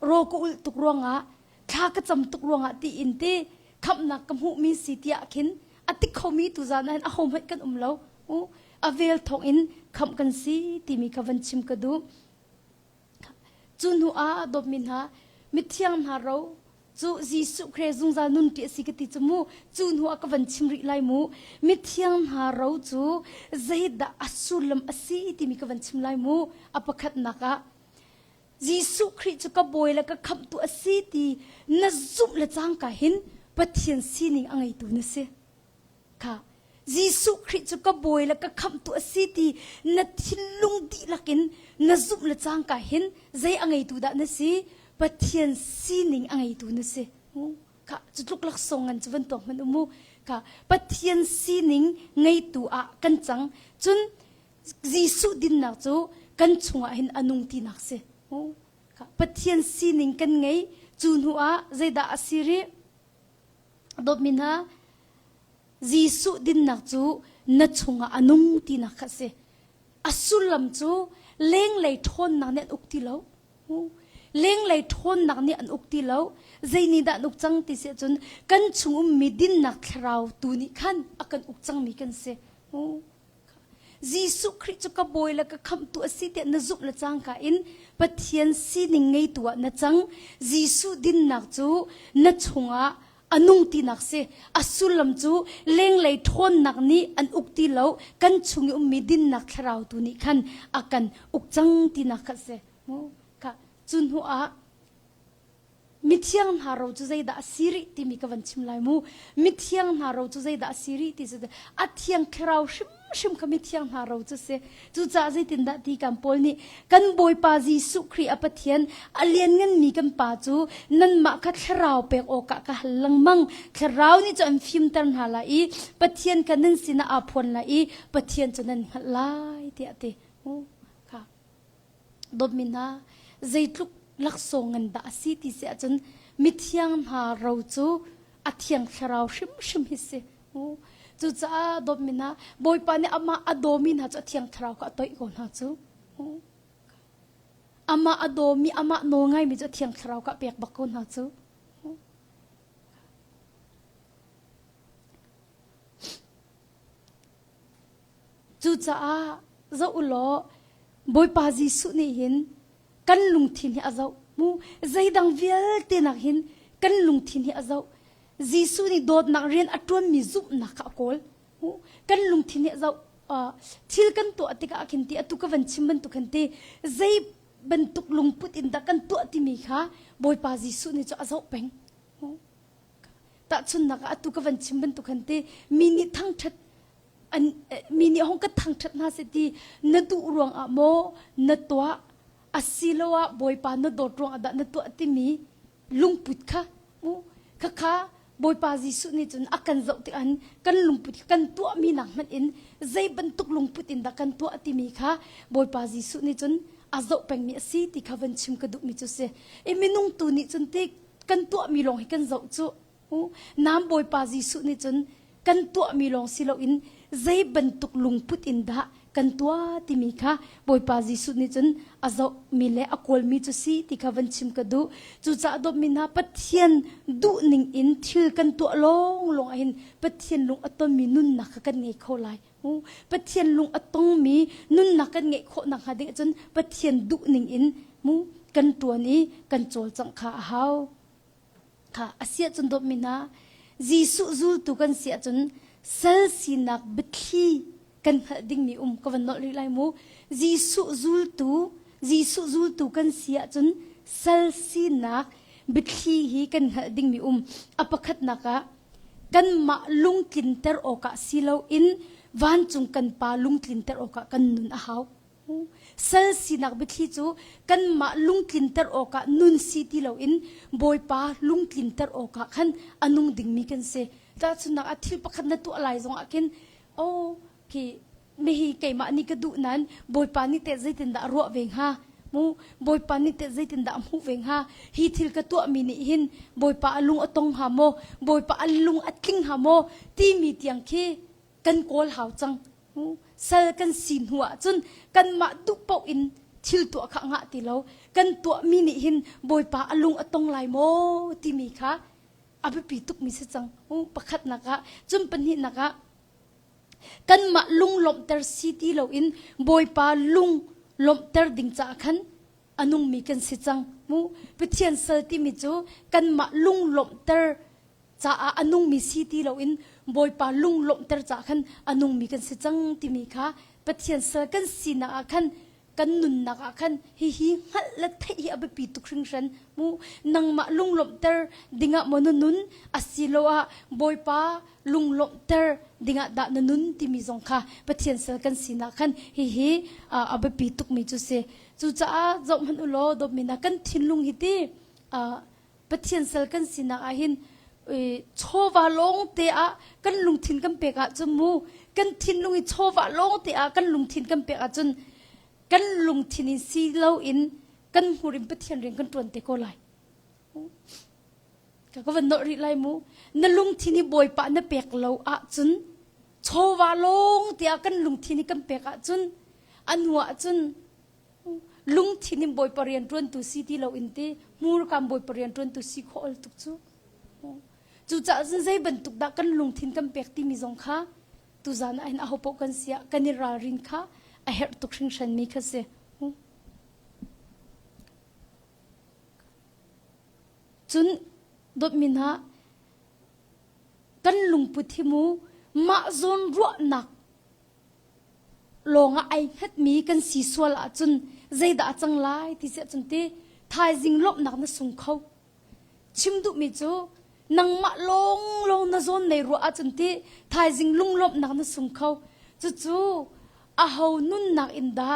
โรกุลตุกรวงอ่ะข้ากระจำตุกรวงอ่ะตีอินตีขับนักกำหูมีสิทธิ์อาคินอติเขามีตุจานันเอามันกันเราอเวลทองอินขับกันสิที่มีกวันชิมกระดูจุนหัวดบมินหามิเทียงหาเราจูจีสุเครซุงจานุนเตียสิกติจมูจูนหัวกวันชิมริไลมูมิเทียงหาเราจูใจดาอสุลมอสีที่มีกวันชิมไลมูอปคัดนักจีสุคริจูกบอยแล้วก็คำตัวอสีที่นัจุบละจางกะหินปะเทียนสีนิงอังไอตัวนั่นสิค่ะจีสุคริจูกบอยแล้วก็คำตัวอสีที่นัทิลุงดีละกินนัจุบละจางกะหินใจอังไอตัวนั่นสิปะเทียนสีนิงอังไอตัวนั่นสิค่ะจุดลุกลักษณะจะเป็นตัวมันมูค่ะปะเทียนสีนิงไงตัวกันจังจนจีสุดินนักจูกันชงเห็นอนุงตีนักสิค่ะปะเทียนสีนิงกันไงจูนหัวใจดาสิริ ดมินฮะจีสุดินนักจูนัดชงอนุงตีนักเสอสุลัมจูเล้งเลยทนนักเนี่ยอุกตีแล้วเล้งเลยทนนักเนี่ยอันอุกตีแล้วใจนี่ด่านอุกจังตีเสียจนกันชงมีดินนักคราวตูนี่ขันอากันอุกจังมีกันเสจีสุคริสต์ก็บอยแล้วก็คำตัวสิเดนจุกละจังกาอินปะเทียนสินิงไงตัวนะจังจีสุดินนักจูนัดชงอนุงตีนักเสอสุลัมจูเล้งเลยทนนักนี้อันอุกตีแล้วกันชงมีดินนักคราวตูนี่ขันอากันอุกจังตีนักเสค่ะจุนหัวมิเทียงหาเราจะใจด่าสิริที่มีกวันชิมลายมูมิเทียงหาเราจะใจด่าสิริที่สุดอัดเทียงคราวชิมขมิเทียงหาเราจะเสจูจ่าใจตินด่าที่กันปอลนี่กันบอยปาจีสุครีอปเทียนอเลียนเงินมีกันป่าจูนั่นมาคัดคราวเปกโอกะกะลังมังคราวนี่จะอันฟิมตันหาลายปเทียนกันนั่นสินะอาพลลายปเทียนจะนั่นหัลายเตียเตโอ้ค่ะดดมินาใจทุกลักษณะดาสิที่เสียจนมิเทียงหาเราจูอัดเทียงคราวชิมฮิเสโอ้จูจ้าดอมินะบอยปานี่อามาอโดมินะจะเทียงคราวก็ตัวอีกคนฮะจูอามาอโดมีอามาโนง่ายมีจะเทียงคราวก็เปียกบักคนฮะจูจูจ้าจะอุลอบอยปาจีสุนี่หินกันลุงทินที่อาเจ้ามูใจดังเวลเตนักหินกันลุงทินที่อาเจ้าจีสุนี่โดดนักเรียนอัตวนมีจุบนักขโกลกันลุงทินที่อาเจ้าทิลกันตัวติกาขินตีอตุกวันชิมบันตุกันตีใจบันตุกลุงพุดอินดักกันตัวติมีค่ะบอยปาจีสุนี่จะอาเจ้าเป็งแต่ชุนนักอตุกวันชิมบันตุกันตีมีนิทั้งชัดอันมีนิห้องก็ทั้งชัดน่าสิตีนดูรวงอะโมนตัวอาศิลวะบอยปานดดรองอดานตัวติมีลุงปุดค่ะค่ะบอยปาจีสุนี่จนอากันเจ้าติอันกันลุงปุดกันตัวมีหนังมันอินใจบรรทุกลุงปุดอินดักกันตัวติมีค่ะบอยปาจีสุนี่จนอาเจ้าเป็นมีสีติขวันชิมกระดุกมีจุเสมีนุ่งตัวนี่จนติกันตัวมีลงให้กันเจ้าจุน้ำบอยปาจีสุนี่จนกันตัวมีลงสิโลอินใจบรรทุกลุงปุดอินดากันตัวที่มีค่ะบอยปาจีสุนี่จนอาเจ้ามีเล่อโกลมีจุสีที่ขวันชิมกระดูจูจ่าดมินาปัทเทียนดูนิ่งอินทิลกันตัวลงอินปัทเทียนลุงอตมีนุ่นนักกันเงยเข้าไลปัทเทียนลุงอตงมีนุ่นนักกันเงยเข้านักหาเด็กจนปัทเทียนดูนิ่งอินกันตัวนี้กันโจลจังขาเฮาค่ะอาเซียจนดมินาจีสุจูตุกันเสียจนเซลซีนักบิทีกันดิ่งมีก็วันนอลิไลมูจีสุจูลตูกันเสียจนเซลซีนักบิทีฮีกันดิ่งมีอปคัดนักกันมาลุงกินเตอร์โอกาสิเลวอินวันจุงกันปาลุงกินเตอร์โอกากันนุนอาหาวเซลซีนักบิทีจูกันมาลุงกินเตอร์โอกานุนซีติเลวอินบอยปาลุงกินเตอร์โอกาขันอนุงดิ่งมีกันเสแต่สุนักอาทิตย์ประคัดนัตัวอะไรจงอากินโอ้ที่ไม่ฮีไก่มานี่ก็ดูนั้นบอยปานี่เตะใจตินดารัวเวงฮามูบอยปานี่เตะใจตินดามูเวงฮาฮีทิลก็ตัวมีนี่หินบอยปาลุงอตงฮาโมบอยปาลุงอัดลิงฮาโมที่มีเตียงคีกันโกลหาวจังเซลกันสินหัวจนกันมาดุปอินทิลตัวข้างหะตีเรากันตัวมีนี่หินบอยปาลุงอตงไลโมที่มีค่ะอาไปปีตุกมีเสจังประคัดนักะจนเป็นหินนักะกันมาลุงลมเตอร์ซิตี้เราอินบอยปาลุงลมเตอร์ดิ่งจากขันอนุมีกันสิจังมูไปเทียนเซอร์ที่มีจูกันมาลุงลมเตอร์จากอนุมีซิตี้เราอินบอยปาลุงลมเตอร์จากขันอนุมีกันสิจังที่มีค่ะไปเทียนเซอร์กันสินักขันกันนุนนักขันฮิฮัลละเทียบปีตุกริงฉันมูนังมาลุงลมเตอร์ดิ่งมนุนอาศิโลอาบอยปาลุงลมเตอร์ดิ่งดานุนที่มีสงค่ะปะเทียนเสกันสินะขันฮิอาบปีตุกมีจุเสจุจ้าจอมันอุโลดมินากันทินลุงฮิตีปะเทียนเสกันสินะอาหินโชวาลงเตะกันลุงทินกันเปกะจมูกันทินลุงโชวาลงเตะกันลุงทินกันเปกะจนกันลุงทินิซีเล่าอินกันหูริมปะเทียนเรียนกันตวนเตโกไล ก็วันนอริไลมูนลุงที่นี่บอยปะนเปกเราอะจุนโชวาลงเตียกันลุงที่นี่กันเปกอะจุนอันหัวจุนลุงที่นี่บอยปะเรียนรวนตุสีที่เราอินทีมูรกำบอยปะเรียนรวนตุสีโคอลตุกจูจูจะจุนใจบรรทุกดักกันลุงที่กันเปกที่มีสงค่ะตุจานอันอาหปกันเสียกันนิรารินค่ะไอเฮตุกชิงชันมีค่ะเสียจุนดมินฮะกันลุงพุทธิมูมาจนรัวหนักลงไอเฮ็ดมีกันสีสวลจนใจด่าจังไลที่เสียจนที่ทายจิงลบหนักนั่นส่งเขาชิมดุมิจูนังมาลงนั่นจนในรัวจนที่ทายจิงลุงลบหนักนั่นส่งเขาจู่อาหูนุ่นหนักอินดา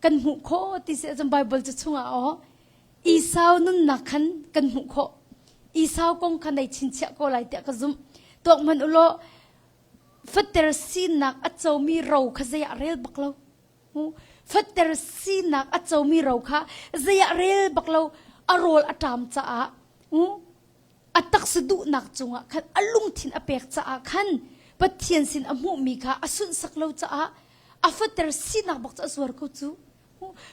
กันหุโคที่เสียจนไบเบิลจะช่วงอ๋ออีสาวนุ่นหนักขันกันหุโคอีสาวกงขันในชินเชก็ไหลเตะกระซุมตัวมันอุโลฟัตเตอร์ซีนักอัจฉริมีเราขจะอยากเรียลบักเราฟัตเตอร์ซีนักอัจฉริมีเราขะจะอยากเรียลบักเราอารมณ์อัตามจ้าอัตักสะดุนักจงอ่ะขันอลุงทินอเปกจ้าขันปัทเทียนสินอมุมีค่ะอสุนสักเราจ้าฟัตเตอร์ซีนักบักจ้าสวรรค์จู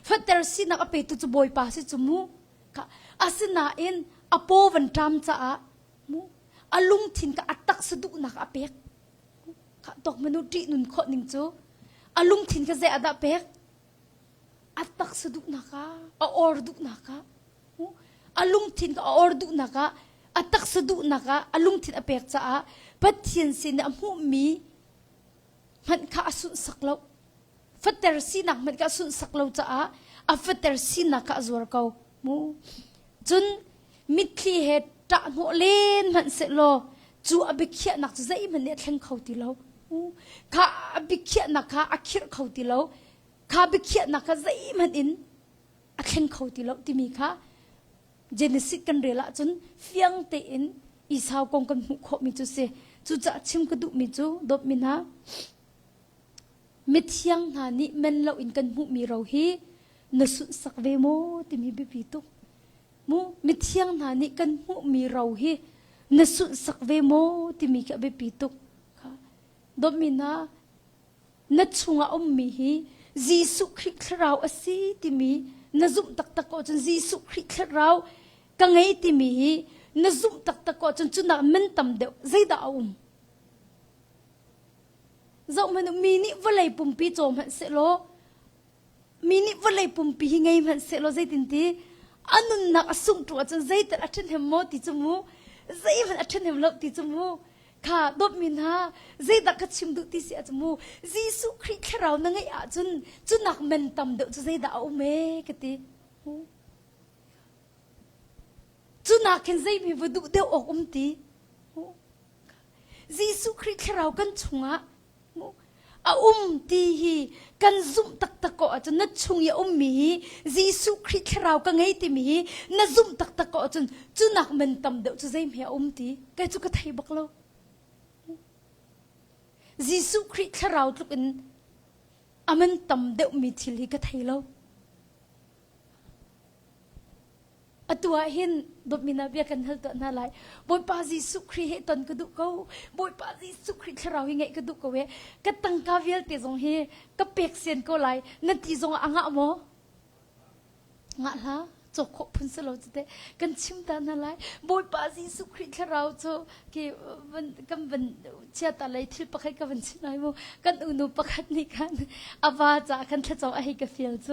ฟัตเตอร์ซีนักอเปตุจบอยป้าสิจมูค่ะอาศินาอินอโปวันตามจ้าอลุงทินกับอัตักสะดุนักอเปกตกมนุษย์ดีนุนข้อหนึ่งจูอลุงทินก็จะอดาเปกอัตักสะดุนักออร์ดุนักอลุงทินก็ออร์ดุนักอัตักสะดุนักอลุงทินอเปกจ้าปัจเจียนสินอมุมีมันข้าสุนสักเราฟัตเตอร์สินักมันข้าสุนสักเราจ้าฟัตเตอร์สินักข้าจวรเขาจนมิตรเหตุตะโมเลนมันเสร็จโลจูอบิเขียนักจะได้มันเนี่ยแทงเขาตีเราข้าอบิเขียนักข้าอักขิรเขาตีเราข้าอบิเขียนักข้าจะได้มันอินอักแทงเขาตีเราที่มีข้าเจเนซิสกันเรล่าจนเฟียงเตอินอีสาวกงกันหุกขมิจูเสจูจะชิมกระดูมิจูดบมินะมิเทียงนานี่มันเราอินกันหุมีเราฮีนสุสักเวโมที่มีบิบิตุมิเทียงนานี่กันหุมีเราฮีนสุสักเวโมที่มีกับบิตุค่ะดมินะนัดชงอามีฮีจีสุคริสเราอสีที่มีนซุมตักโกจนจีสุคริสเรากังไงที่มีนซุมตักโกจนจุนักมันตำเดียวใจดาวเรามันมีนิวลัยปุ่มปีโจมันเสโลมีนิวลัยปุ่มปีไงมันเสโลใจตินทีอันนั้นนักสุ่มตัวจนใจแต่อัจฉริยะโมติจมูใจมันอัจฉริยะลบติจมูข้าดบมินฮาใจดักชิมดุติเสียจมูจีสุคริสเรานั่งไงอาจนนักมันตำเดียวจะใจดาวเมกติจนนักเห็นใจมีวัตถุเดียวออกตีจีสุคริสเรากันชงะตีฮีกันซุ่มตักโกจนนัดชงยามีจีสุคริสเรากันไงติมีนัดซุ่มตักโกจนนักมันตำเดียวจะใจมีตีแกจุกไทยบักเราจีสุคริสเราทุกคนมันตำเดียวมีทิลีก็ไทยเราตัวเห็นดมินาเบียกันเท่าตัวนั่นแหละบอยปาจีสุคริสตอนกระดูกเขาบอยปาจีสุคริสเรายังไงกระดูกเขาเวก็ตั้งกาเวลเตจงเฮก็เปียกเสียนก็ไหลนั่นที่จงอ่างอ่ะมั้งอ่ะละจกขบพุนสโลจุดเดกันชิมตานั่นแหละบอยปาจีสุคริสเราโจกี่วันกันวันเชื่อตาเลยที่ปักให้กันวันชินายโมกันอุณุปักนี่กันอาบาจากกันถ้าจงไอ้กับเฟียลโจ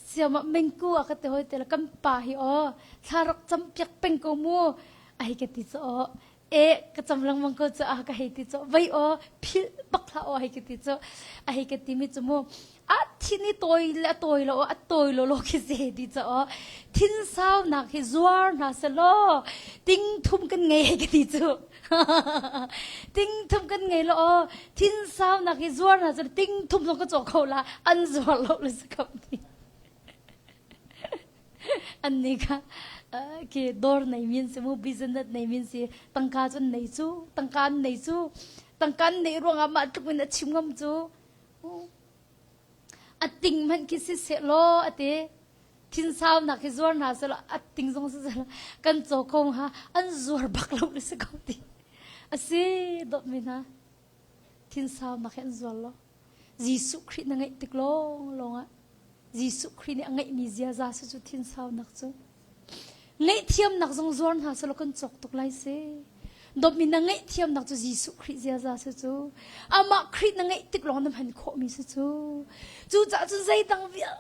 เสียมาเมงกูอะก็เตะหอยเตะละกันป่าฮิอ๋อถ้ารักจำเปียกเป็นกูมัวไอ้ก็ติดอ๋อก็จำลังมังก็จะก็ให้ติดไว้อ๋อพิลบักละอ๋อให้ก็ติดไอ้ก็ติดมิจมูที่นี่ตัวละตัวละโลกิเสติดอ๋อทิ้งสาวนักให้จวรน่าสโลติ้งทุ่มกันไงให้ก็ติดติ้งทุ่มกันไงละอ๋อทิ้งสาวนักให้จวรน่าสติ้งทุ่มลงก็จกเขาละอันจวรเราเลยสักคำนี้อันนี้ค่ะคือดอร์ในมินสิมูบิสเนสในมินสิตั้งการจนในจูตั้งการในจูตั้งการในรวงอามาทุกคนชิมงมจูติงมันคิดสิเสโลอติ tin sao nak hi zuar na sala ating zong sala kan chokong ha an zuar baklo le se kauti ase dot min ha tin sao nak an zuar lo Jisu Christ na ngai tik long longa Jisu Christ ni ngai mi zia za su tin sao nak chu ngai thiam nak zong zuar ha sala kan chok tok lai se dot min na ngai thiam nak chu Jisu Christ zia za su chu ama Christ na ngai tik long nam han kho mi su chu cha chu zai dang via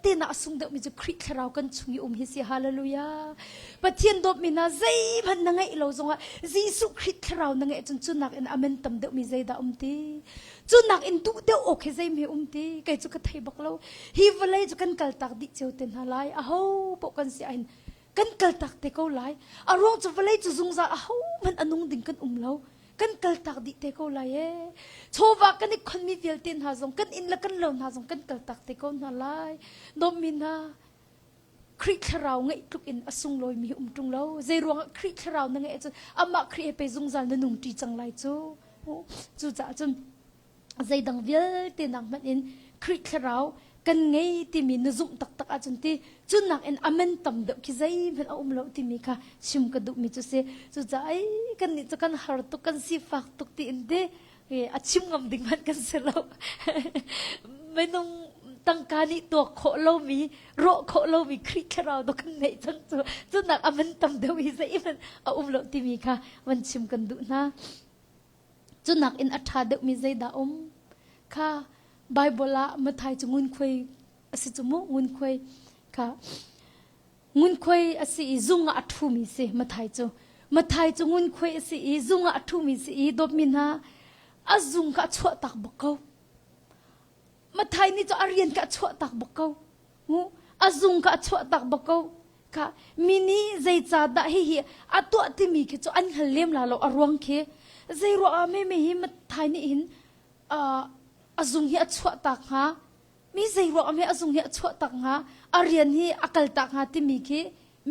te na sung de mi chu Christ tharau kan chungi hi si hallelujah pathian dot min na zai ban na ngai lo zonga Jisu Christ tharau na ngai chun chun nak en amen tam de mi zai da ti chu nak in tu de ok zai mi ti kai chu ka thai bak lo hi valai chu kan kal tak di cheu ten halai a ho po kan si ain kan kal tak te ko lai a rong chu valai chu zung za a ho man anung ding kan lo kan kal tak di te ko lai e chowa kan ni khon mi vel ten ha zong kan in la kan lo na zong kan kal tak te ko na lai no mina Christ tharau ngai tuk in asung loi mi tung lo zai ruang Christ tharau na ngai chu ama Christ pe zung zal na nung ti chang lai chu chu cha chun zai dang vel te nang man in Christ tharau kan ngai ti mi na zum tak tak a chun ti chun nak en amen tam de ki zai men a lo ti mi kha sim ka du mi chu se chu cha ai kan ni chu kan har tu kan si fak tuk ti in de a chim ngam ding man kan se lo mai nong tang ka ni to kho lo mi ro kho lo mi Christ tharau do kan nei chan chu nak amen tam de wi zai men a lo ti mi kha wan chim kan du na chu nak in atha de mi zai da kha Bible mathai chu ngun khoi asi chu mo ngun khoi kha ngun khoi asi zunga athu mi se mathai chu ngun khoi asi zunga athu mi se dop min ha azung ka chwa tak bako mathai ni chu arian ka chwa tak bako mu azung ka chwa tak bako kha mini zai cha da hi atu ti mi ke chu an halem la lo arwang ke zai ro me hi mathai ni in azung hi achwa tak ha mi zai ro ame azung hi achwa tak ha arian hi akal tak ha ti mi ke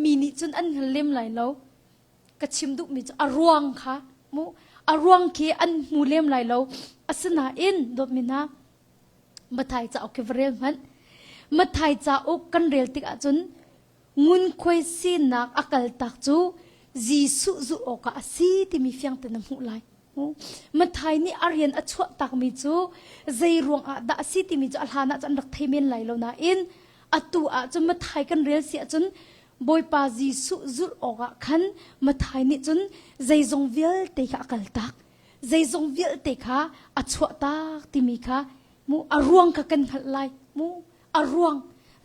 mini chun an halem lai lo ka chim du mi chu arwang kha mu arwang ke an mulem lai lo asna in dot mina mathai cha ok vrel man mathai cha ok kan rel tik a chun ngun khoi si nak akal tak chu Jisu zu oka asi ti mi fyang te na mu lai mathai ni arian achwa tak mi chu zai ruang a da si ti mi chu alhana chan rak thaimen lai lo na in atu a chu mathai kan rel si chun boy pa Jisu zu oka khan mathai ni chun zai zong vel te kha akal tak zai zong vel te kha achwa tak ti mi kha mu arwang ka kan khal lai mu arwang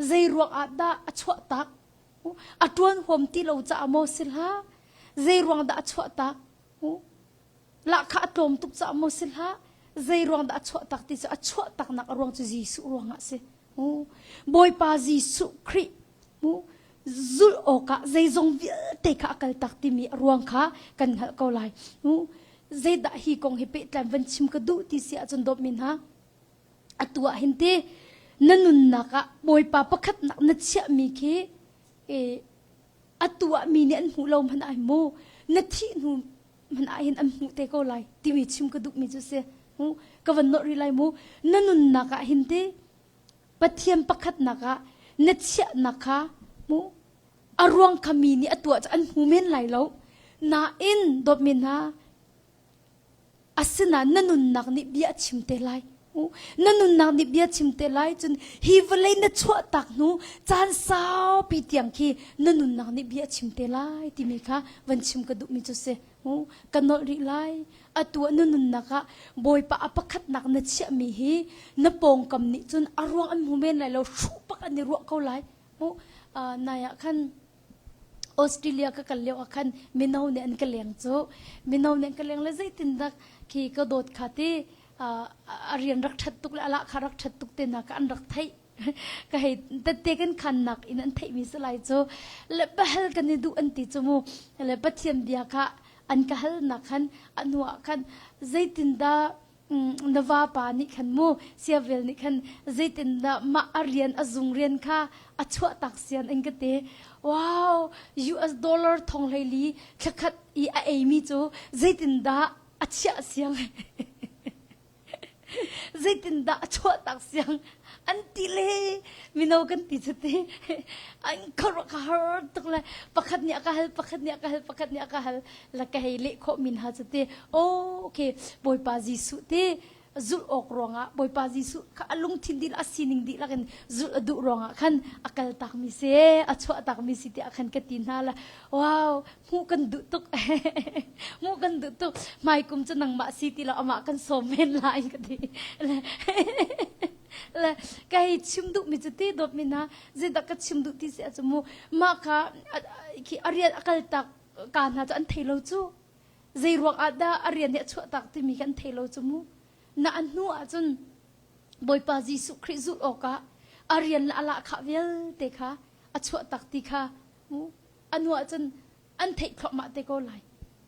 zai ruang a da achwa tak atwan hom ti lo cha amo sil ha zai ruang da achwa tak la kha tom tuk cha mo sil ha zai ruang da achwa tak ti cha achwa tak nak ruang chu Jisu ruang a se boy pa Jisu Christ mu zul oka zai zong te kha kal tak ti mi ruang kha kan hal ko lai zai da hi kong hi pe tlan van chim ka du ti si a chon dop min ha atua hinte nanun naka boy pa pakhat nak na chia mi ke atua mi ne an hu lo man ai mo na thi nu man ai an mu te ko lai ti mi chim ka du mi chu se ka van no ri lai mo nanun naka hinte pathiam pakhat naka na chia naka mo arwang khami ni atua an hu men lai lo na in dop min ha asina nanun nak ni bia chim te lai nanun nak ni bia chim te lai chun hi valai na chwa tak nu chan sao pi tiang ki nanun nak ni bia chim te lai ti mi kha van chim ka du mi chu se kanol ri lai atua nanun naka boy pa apakhat nak na chia mi hi na pong kam ni chun arwang an humen lai lo shu pak an ni ro ko lai naya khan Australia ka kallew akhan minaw ne an kaleng chu minaw ne kaleng la zai tin dak ki ka dot khati arian rak that tuk la kharak that tuk te na ka an rak thai ka he ta te kan khan nak in an thai mi salai chu le bahal kan ni du an ti chu mu le pathiam dia kha an ka hal na khan anwa khan zai tin da nawa pa ni khan mu siavel ni khan zai tin da ma arian azung rian kha achwa tak sian engate wow US dollar thong leili thakhat I a mi chu zaitin da achya siang tin da chua tak siang an ti le minau kan ti chute an khar khar tak la pakhat ni ka hal la ka hele kho min ha chute okay boy pa jisu te zul ok ronga boy pa jisu ka alung thindil asining di lakan zul adu ronga khan akal tak mi se achwa tak mi siti akhan ka tin hala wow mu kan du tuk mu kan du tuk mai kum chanang ma siti la ama kan somen lai ka di la kai chimdu mi chute dot mina je da ka chimdu ti se achumu ma kha ki ariat akal tak kan ha an thelo chu zai ruak ada arian ne chwa tak ti mi kan thelo chumu na anu achun boy pa jisu khrizu oka arian ala kha vel te kha achwa takti kha mu anu achun an thei khoma te ko lai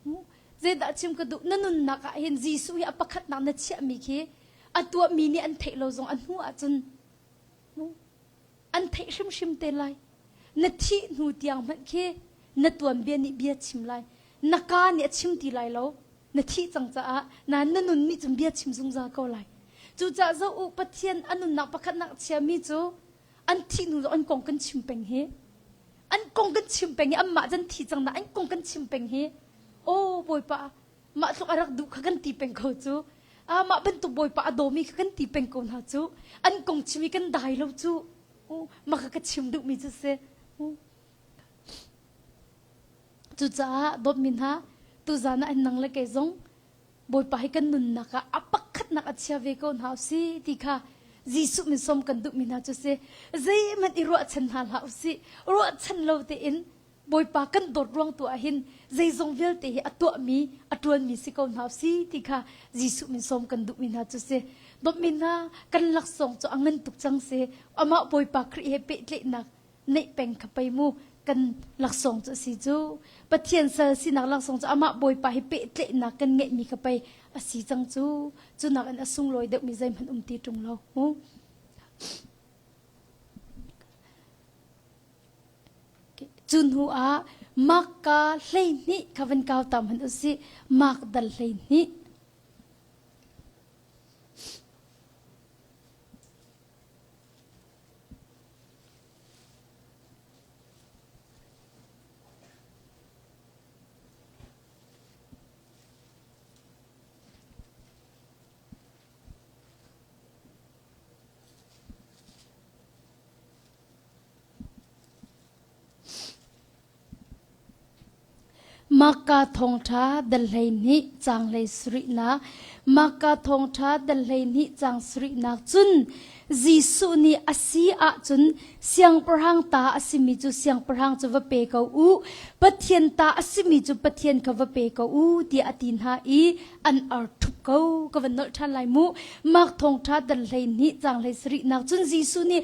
mu je da chim ka du nanun na ka hin jisu ya pakhat na na chia mi khi atua mi ni an thei lo zong anu achun mu an thei shim te lai na thi nu tiang man khi na tuam bia ni bia chim lai na ka ni chim ti lai lo na thi chang cha na nanun mi chum bia chim zung za ko lai chu cha zo u pathian anun na pakhat na chia mi chu an thi nu an kong kan chim peng he an kong kan chim peng amma jan thi chang na an kong kan chim peng he o boy pa ma thuk arak du kha kan ti peng ko chu ma ban tu boy pa adomi kha kan ti peng ko na chu an kong chimi kan dai lo chu o ma kha ka chim du mi chu se chu cha dot min ha tu zana an nang le ke zong boy pa kan nun na ka apakhat na achia ve ko na si ti kha jisu min som kan du min ha chu se zai man i ro chan hal ha si ro chan lo te in boy pa kan dot rong tu a hin zai zong vel te hi atwa mi atun mi si ko na si ti kha jisu min som kan du min ha chu se dot min na kan lak song chu angan tuk chang se ama boy pa khri he pe tle na nei peng kha pai mu kan lak song chu si chu pathian sal si nak lak song chu ama boy pa hi pe tle na kan nge mi kha pai asi chang chu nak an asung loi de mi zai man ti tung lo hu chun hu a makka hlei ni khavan kaw tam han si mak dal hlei ni maka thong tha dal hlei ni chang lei sri na maka thong tha dal hlei ni chang sri na chun jisu ni asi a chun siang prang ta asimi chu siang prang chu va pe ko u pathian ta asimi chu pathian ka va pe ko u ti atin ha i an ar thup ko ka van no than lai mu mak thong tha dal hlei ni chang lei sri na chun jisu ni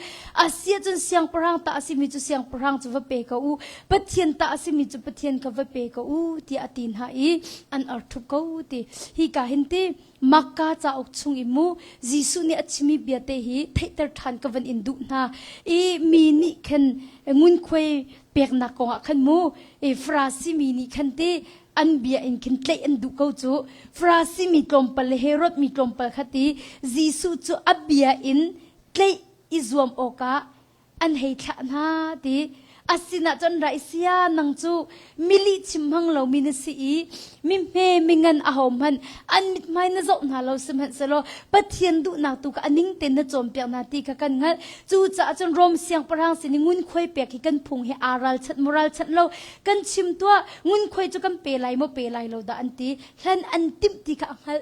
asia chun siang prang ta asimi chu siang prang chu va pe ko u pathian ta asimi chu pathian ka va pe ko u ti atin ha i an ar thup ko ti hi ka hin ti makka cha ok chung imu jisu ni achimi biate hi theiter than ka van indu na e mi ni khan ngun khoi pek na ko khan mu e frasi mi ni khan te an bia in kin tlei an du ko chu frasi mi tlompal herot mi tlompal khati jisu chu abia in tlei izwam oka an hei thla na ti asina chon raisia nang chu mili chimhang lo min si i mi me mingan ahom han an mit mai na zo na lo sim han selo pathian du na tu ka aning ten na chom pek na ti ka kan ngal chu cha chon rom siang parang sin ngun khoi pek ki kan phung he aral chat moral chat lo kan chim to ngun khoi chu kan pe lai mo pe lai lo da an ti hlan an tim ti ka ngal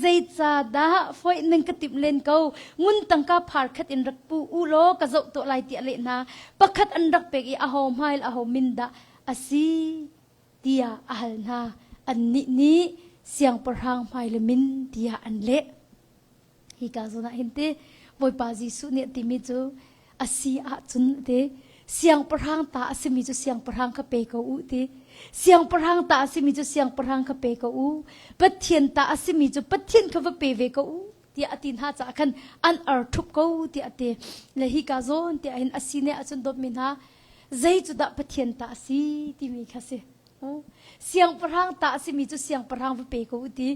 zai cha da foi nang ka tip len ko ngun tangka phar khat in rak pu u lo ka zo to lai ti ale na pakhat an rak pek i ahom hail ahom minda asi tia ahal na an ni siang parhang mai le min tia an le hi ka zo na hinte boy pa jisu ne ti mi chu asi a chun te siang parhang ta asimi chu siang parhang ka pe ko u te siang parhang ta asimi chu siang parhang ka pe ko u pathian ta asimi chu pathian ka va pe ve ko u ti atin ha cha khan an ar thup ko ti ate le hi ka zon ti ain asine achun dot min ha zai chu da pathian ta si ti mi kha se siang parhang ta asimi chu siang parhang va pe ko u ti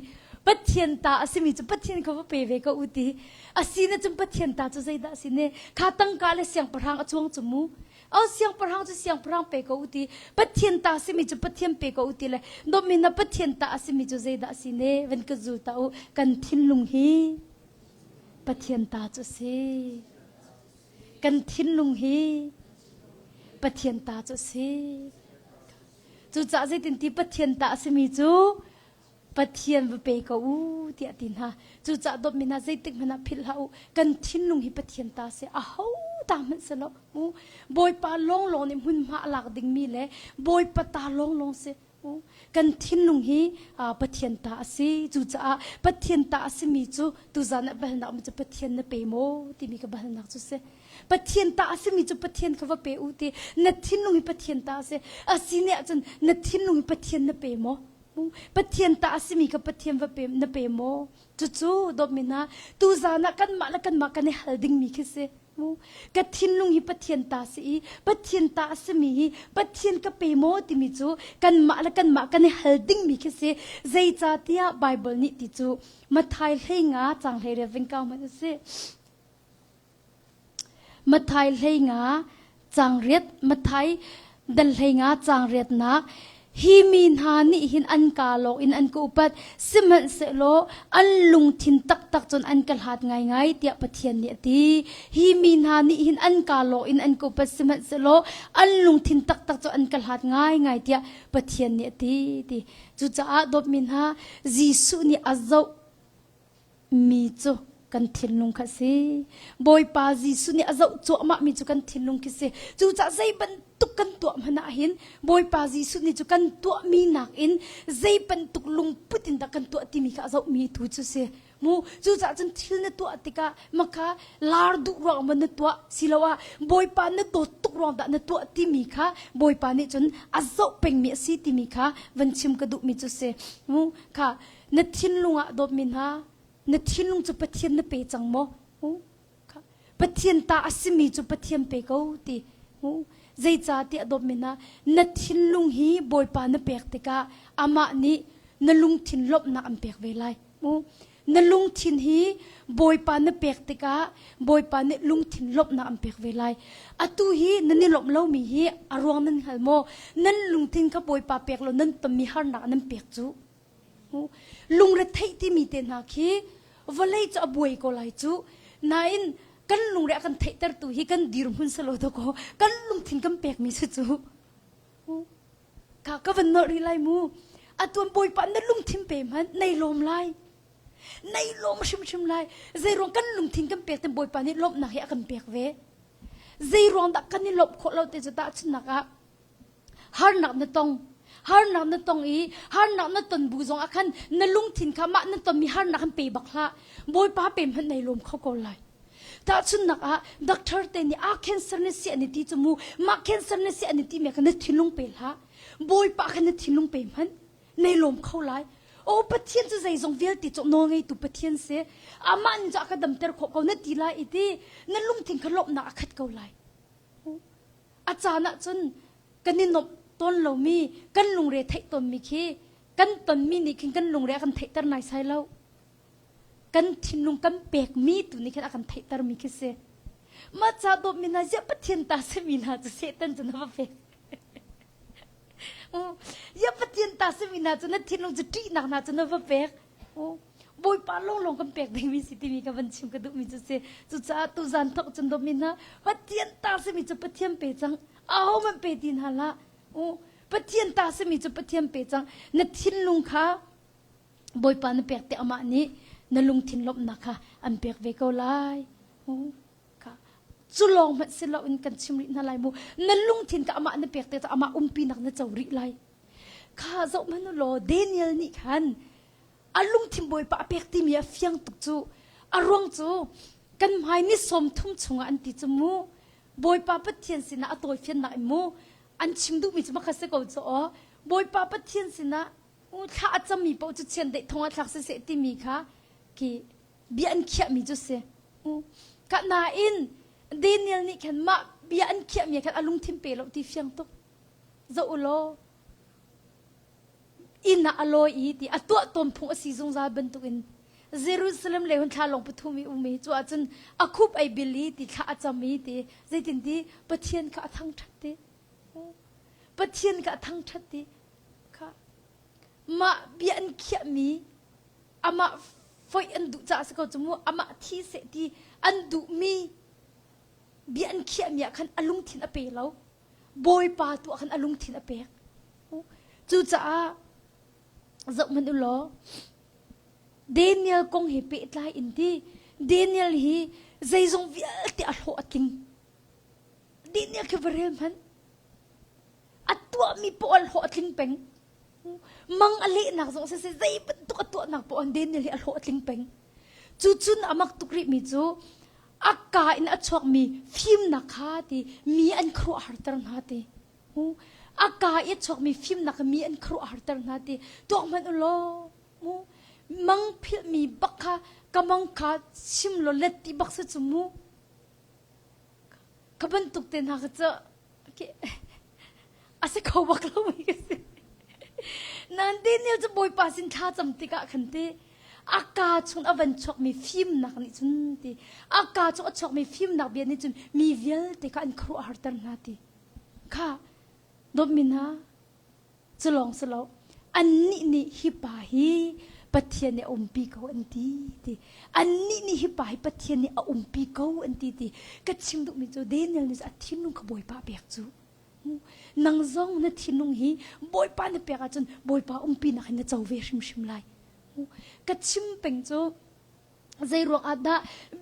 ปัทเทียนตาสิมีจุปัทเทียนเขาว่าเปเวก็อุติอาศินจุปัทเทียนตาจุใจดาสิเนข้าตั้งกาเลเสียงประหังอจวงจมูเอาเสียงประหังจุเสียงประหังเปก็อุติปัทเทียนตาสิมีจุปัทเทียนเปก็อุติเลยดมินาปัทเทียนตาสิมีจุใจดาสิเนวันก็จูตาอุกันทินลุงฮีปัทเทียนตาจุเสกันทินลุงฮีปัทเทียนตาจุเสจูจ่าใจตินทีปัทเทียนตาสิมีจูปัทเทียนวเปก็อูเตียตินฮะจูจ่าดมินาใจติกมันพิลาอุกันทินลุงฮีปัทเทียนตาเสอ้าวตามมันสลบอยปาลงนี่มุนมาหลักดิ่งมีเลยบอยปตาลงเสกันทินลุงฮีปัทเทียนตาสิจูจ่าปัทเทียนตาสิมีจูตูจานะบ้านนักมันจะปัทเทียนนเปโมที่มีกับบ้านนักจูเสปัทเทียนตาสิมีจูปัทเทียนเขาว่าเปอุตินัดทินลุงฮีปัทเทียนตาเสอาศิเนี่ยจนนัดทินลุงฮีปัทเทียนนเปโมปัทเทียนตาสิมีกับปัทเทียนว่าเปนเปโมจู่ดอกมินาตูจานะกันมากันในฮัลดิ่งมีคิเสกัดทินลุงฮีปัทเทียนตาสีปัทเทียนตาสมีปัทเทียนกับเปโมติมิจูกันมากันในฮัลดิ่งมีคิเสใจจ่าที่ไบเบิลนี่ติจูมาไทยให้งาจังให้เรียนก้าวมันเสมาไทยให้งาจังเรียดมาไทยดัลให้งาจังเรียดนักฮีมินฮานี่หินอันกาโลอินอันกูปัดสิมันเสโลอันลุงทินตักจนอันกลหัดง่ายเตียปะเทียนเนี่ยตีฮีมินฮานี่หินอันกาโลอินอันกูปัดสิมันเสโลอันลุงทินตักจนอันกลหัดง่ายเตียปะเทียนเนี่ยตีจุจ้าดบมินฮาจีสุนี่อาเจ้ามีจูกันทินลุงคสิบอยปาจีสุนี่อาเจ้าจ้ามามีจูกันทินลุงคสิจุจ้าใจบันตุกันตัวมันน่ะหินบอยปาจีสุนี่จูกันตัวมีนักอินใจบันตุกลุงพุดินตะกันตัวที่มีข้าเจ้ามีทุจุเสมูจูจ้าจนทิลนตัวติกามักะลาร์ดุรองมันตัวสิลาวะบอยปานตัวตุกรองตะนตัวที่มีข้าบอยปานนี่จนอาเจ้าเป็นเมียสีที่มีข้าวันชิมกระดูมีจุเสมูค่ะนัดทินลุงอ่ะดบมินฮานัดทินลุงจะปะเทียนนเปจังโมค่ะปะเทียนตาอสิมีจะปะเทียนเปกเอาตีใจจ่าที่อดมินะนัดทินลุงฮีบอยปานเปกติกาอามานี่นัลุงทินลบนักอันเปกเวไลนัลุงทินฮีบอยปานเปกติกาบอยปานลุงทินลบนักอันเปกเวไลอตุฮีนันนี่ลบเล่ามีฮีอารวงนั้นฮัลโมนันลุงทินกับบอยปาเปกเรานันตมีฮาร์นักนั้นเปกจูลุงระเทยที่มีเตนาคีวันเลยจะบวยก็ไลจูนายกันลุงเรียกันเทตร์ตัวฮีกันดีรุมหุ่นสโลตโกกันลุงทิ้งกันเปียกมีสุจูข้าก็วันนอริไลมูอัตวันบอยปันนั่นลุงทิ้งเปียมันในลมไลในลมชิมไลใจรวงกันลุงทิ้งกันเปียกแต่บอยปันนี่ลมหนักเหี้ยกันเปียกเวใจรวงดักกันนี่ลมโคเราเตจะตาชินนักอะฮาร์นักนั่นตองฮาร์นักนั่นตองฮาร์นักนั่นตนบูจงอาคันนั่นลุงทิ้งข้ามานั่นตนมีฮาร์นักกันเปียบักละบอยป้าเปียมันในลมเขาก็ไลถ้าชุนนักด็อกเตอร์เตนี่แคนเซอร์เนี่ยเสียนิติจมูกมาแคนเซอร์เนี่ยเสียนิติเมียกันเนี่ยทิ้งลงไปละบอยปากกันเนี่ยทิ้งลงไปมันในลมเข้าไล่โอ้ปะเทียนจะใจทรงเวลติดจนงไงตุปะเทียนเสียอามันจะกระดมเตอร์เขาเนี่ยตีไล่อีทีนั่นลุงทิ้งขลบนักขัดเขาไล่อาจารย์น่ะจนกันนี่นบต้นเรามีกันลุงเรทัยต้นมีขี้กันต้นมีนี่คือกันลุงเรกันเทตร์นายใช่แล้วกันทินลุงกันเปกมีตัวนี้กันอาการไทยตารมีคิเสมาจากดมินาเจ้าปะเทียนตาเสมินาจะเสตันจะนับเปกยาปะเทียนตาเสมินาจะนัดทินลุงจะตีหนักนาจะนับเปกบอยปาลงกันเปกได้มีสิทธิ์มีกันวันชิมกันดูมีจะเสจุจ้าตุจันทกจนดมินาปะเทียนตาเสมิจะปะเทียนเปจังเอามันเปดินฮะละปะเทียนตาเสมิจะปะเทียนเปจังนัดทินลุงค่ะบอยปานเปกแต่อามานี้นั่นลุงทินลบนะคะอันเปียกเวกเอาไล่ค่ะจุลองมันสิเราอินกันชิมรินั่นไล่มูนั่นลุงทินกับอามาอันเปียกแต่อามาปีนักนั่นเจ้าริไล่ข้าเจ้ามันโลเดนิเอลนี่คันอาลุงทินบอยปะเปียกที่มีเฟียงตุกจูอารวงจูกันหมายนี่สมทุ่มชงอันติจมูบอยปะปัดเทียนสินะอัตโตเฟียนนักมูอันชิมดูมีจะมาคัสเกาจูอ๋อบอยปะปัดเทียนสินะข้าอาจจะมีปจุเชียนเด็กทงอัตลักษณ์เสติมีค่ะที่เบียนเขียมีจุเสกันนาอินเดนิเอลนี่ขันมาเบียนเขียมีขันอารมณ์ทิมเปลที่เฟียงตุกจะอุโล ina aloi ti atua tom phung si zong za ban tuin Jerusalem le hun tha long pathumi umi chu achun akhup ai bili ti tha achami ti zaitin ti pathian ka thang thatte pathian ka thang thatte kha ma bian khia mi ama foi andu cha sa ko chumu ama thi se ti andu mi bian khia mi khan alung thin ape lo boy pa tu khan alung thin ape chu cha zok man lo Daniel kong hi pe tlai inti Daniel hi zaizong vial ti alho ating Daniel ke verem han atwa mi po alho ating peng mang ali nak zong se zai bentuk atwa nak po an Daniel hi alho ating peng chuchun amak tukri mi chu akka in achok mi film nakha ti mi an khru hartar na ti akka i chok mi film nak mi an khru hartar na ti to man lo mang phil mi bakha kamang kha simlo letti baksa chumu kaban tukte na cha ke ase kho baklo mi ke nan Daniel cha boy pasin tha chamti ka khante aka chung avan chok mi film nak ni chun ti aka chok mi film nak bi ni chun mi vel te ka an khru hartar na ti kha domina chalong salo anni ni hi pa hi pathian ne umpi ko anti ti anni ni hi pa hi pathian ne a umpi ko anti ti ka chimdu mi cho Daniel ni a thinung ka boy pa pek chu nang zong na thinung hi boy pa na pek a chun boy pa umpi na khin na chaw ve shim shim lai ka chim peng cho zai ro ada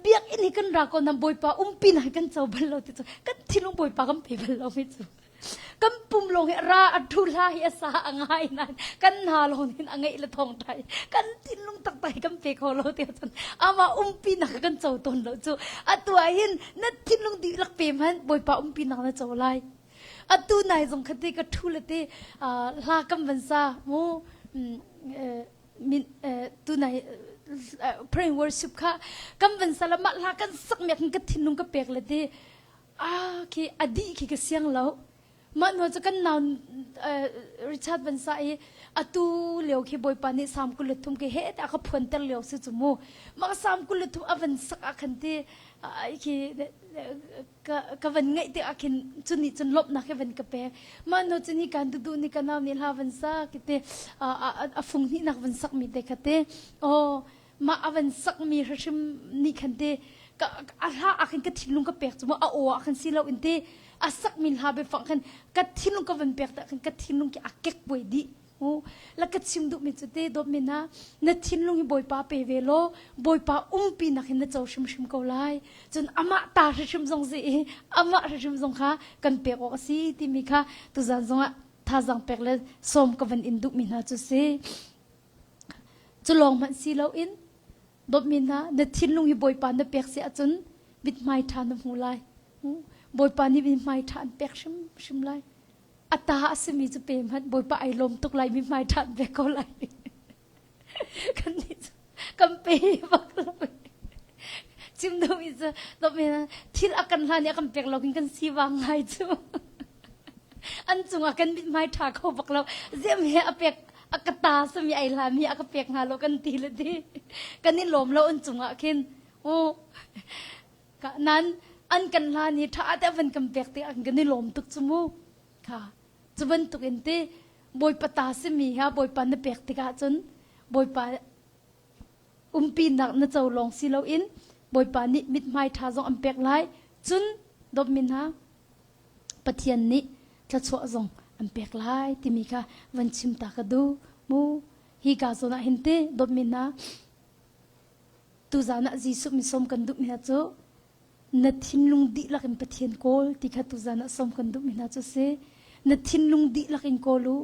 biak ini kan ra ko na boy pa umpi na kan chaw bal lo ti cho ka thinung boy pa kam pe bal lo mi chu kan pum long ra athu la hi sa angai nan kan na lo nin angai la thong thai kan tin lung tak tai kan pe kho lo te chan ama umpi na kan chaw ton lo chu atua hin na tin lung di lak pe man boy pa umpi na na chaw lai atu nai jong khate ka thu le te la kam ban sa mo min tu nai praying worship kha kam ban sa la ma la kan sak me kan tin lung ka pek le te ki adi ki ka siang lo man ho cha kan naun Richard ban sa e atu leo ki boy pani sam kul thum ke he ta ka phon tel leo se chumo ma sam kul thum avan sak akhante ki ka van ngai te akhin chuni chun lop na ke van ka pe man ho chuni kan du ni ka nam ni la van sa ki te a phung ni nak van sak mi te khate o ma avan sak mi rashim ni khante ka ala akhin ka thilung ka pek chumo a o akhin silo inte asak min habe fang kan kathilung ka van pek ta kan kathilung ki akek boy di la kachim du mi chute do mina na thinlung boy pa pe velo boy pa umpi na khin na chaw shim shim ko lai chun ama ta shim jong ze ama shim jong kha kan pe ko si ti mi kha tu za jong tha jang pek le som ka van in du mi na chu se chulong man si lo in do mina na thinlung hi boy pa na pek se achun bit mai tha na mu lai boy pa ni bit mai tha pek shim shim lai ata asmi chu pe man boy pa ai lom tuk lai mi mai tha be ko lai kan ni kam pe bak lo chim do mi chu do me thil akan la ni kam pek lo kin kan si wang hai chu an chunga kan bit mai tha ko bak lo zem he apek akata sami ai la mi akapek nga lo kan ti le di kan ni lom lo an chunga kin o ka nan an kan la ni tha ta van kam pek te an kan ni lom tuk chumu kha chuban tuk ente boy pata se mi ha boy pan na pek te ka chun boy pa umpi nak na chaw long si lo in boy pa ni mit mai tha jong am pek lai chun dop min ha pathian ni tla chwa jong am pek lai ti mi kha van chim ta ka du mu hi ka zo na hinte dop min na tu za na ji su mi som kan du mi ha cho na thinlung di lakin pathian kol ti kha tu za na som kan du mi na cho se na thinlung di lakin kolu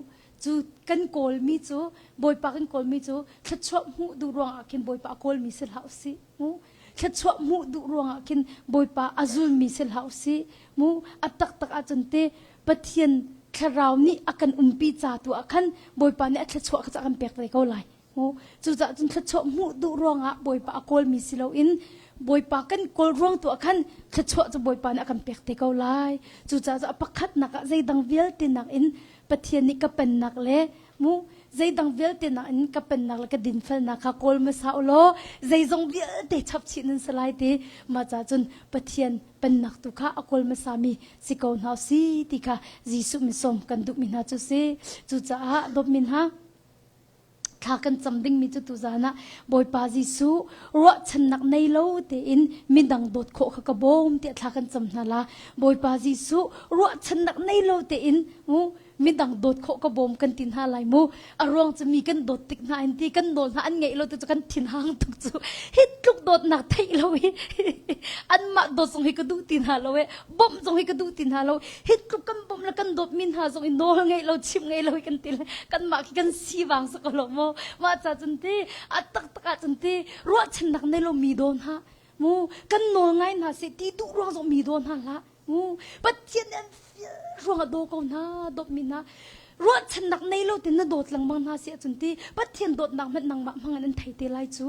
chu kan kol mi chu boy pa kan kol mi chu thachwa mu du rong akin boy pa kol mi sel house si mu thachwa mu du rong akin boy pa azul mi sel house si mu atak tak a chante pathian kharau ni akan umpi cha tu akan boy pa ni thachwa ka kan pek te ko lai mu chu za chun thachwa mu du rong a boy pa kol mi silo in boy pa kan kol rong tu akan thachwa chu boy pa ni akan pek te ko lai chu cha pakhat nak zai dang vial tin nak in pathian ni ka pen nak le mu zai dang vel te na in ka pen nak la ka din fel na ka kol ma sa ulo zai zong vel te chap chin in salai te ma cha chun pathian pen nak tu kha akol ma sa mi si ko na si ti kha jisu mi som kan du min ha chu se chu cha ha dop min ha thla kan chamding mi chu tu zana boy pa jisu ro chan nak nei lo te in midang dot kho kha ka bom te thla kan cham na la boy pa jisu ro chan nak nei lo te in midang dot kho ka bom kan tin ha lai mu arong chmi kan dot tik na in ti kan dol na an ngei lo te chu kan thin hang tuk chu hit luk dot nak thai lo an ma dot song hi ka du tin ha lo bom song hi ka du tin ha lo hit luk kan bom la kan dot min ha song in dol ngei lo chim ngei lo kan til kan ma ki kan si wang sa ko lo mo ma cha chun te atak tak chun te ro chan nak nei lo mi don ha mu kan nol ngai na se ti du rong song mi don ha la mu pat chen an ruang do ko na dot min na ro chan nak nei lo tin na dot lang mang na se chun ti pathian dot nak mat nang ma mangan an thai te lai chu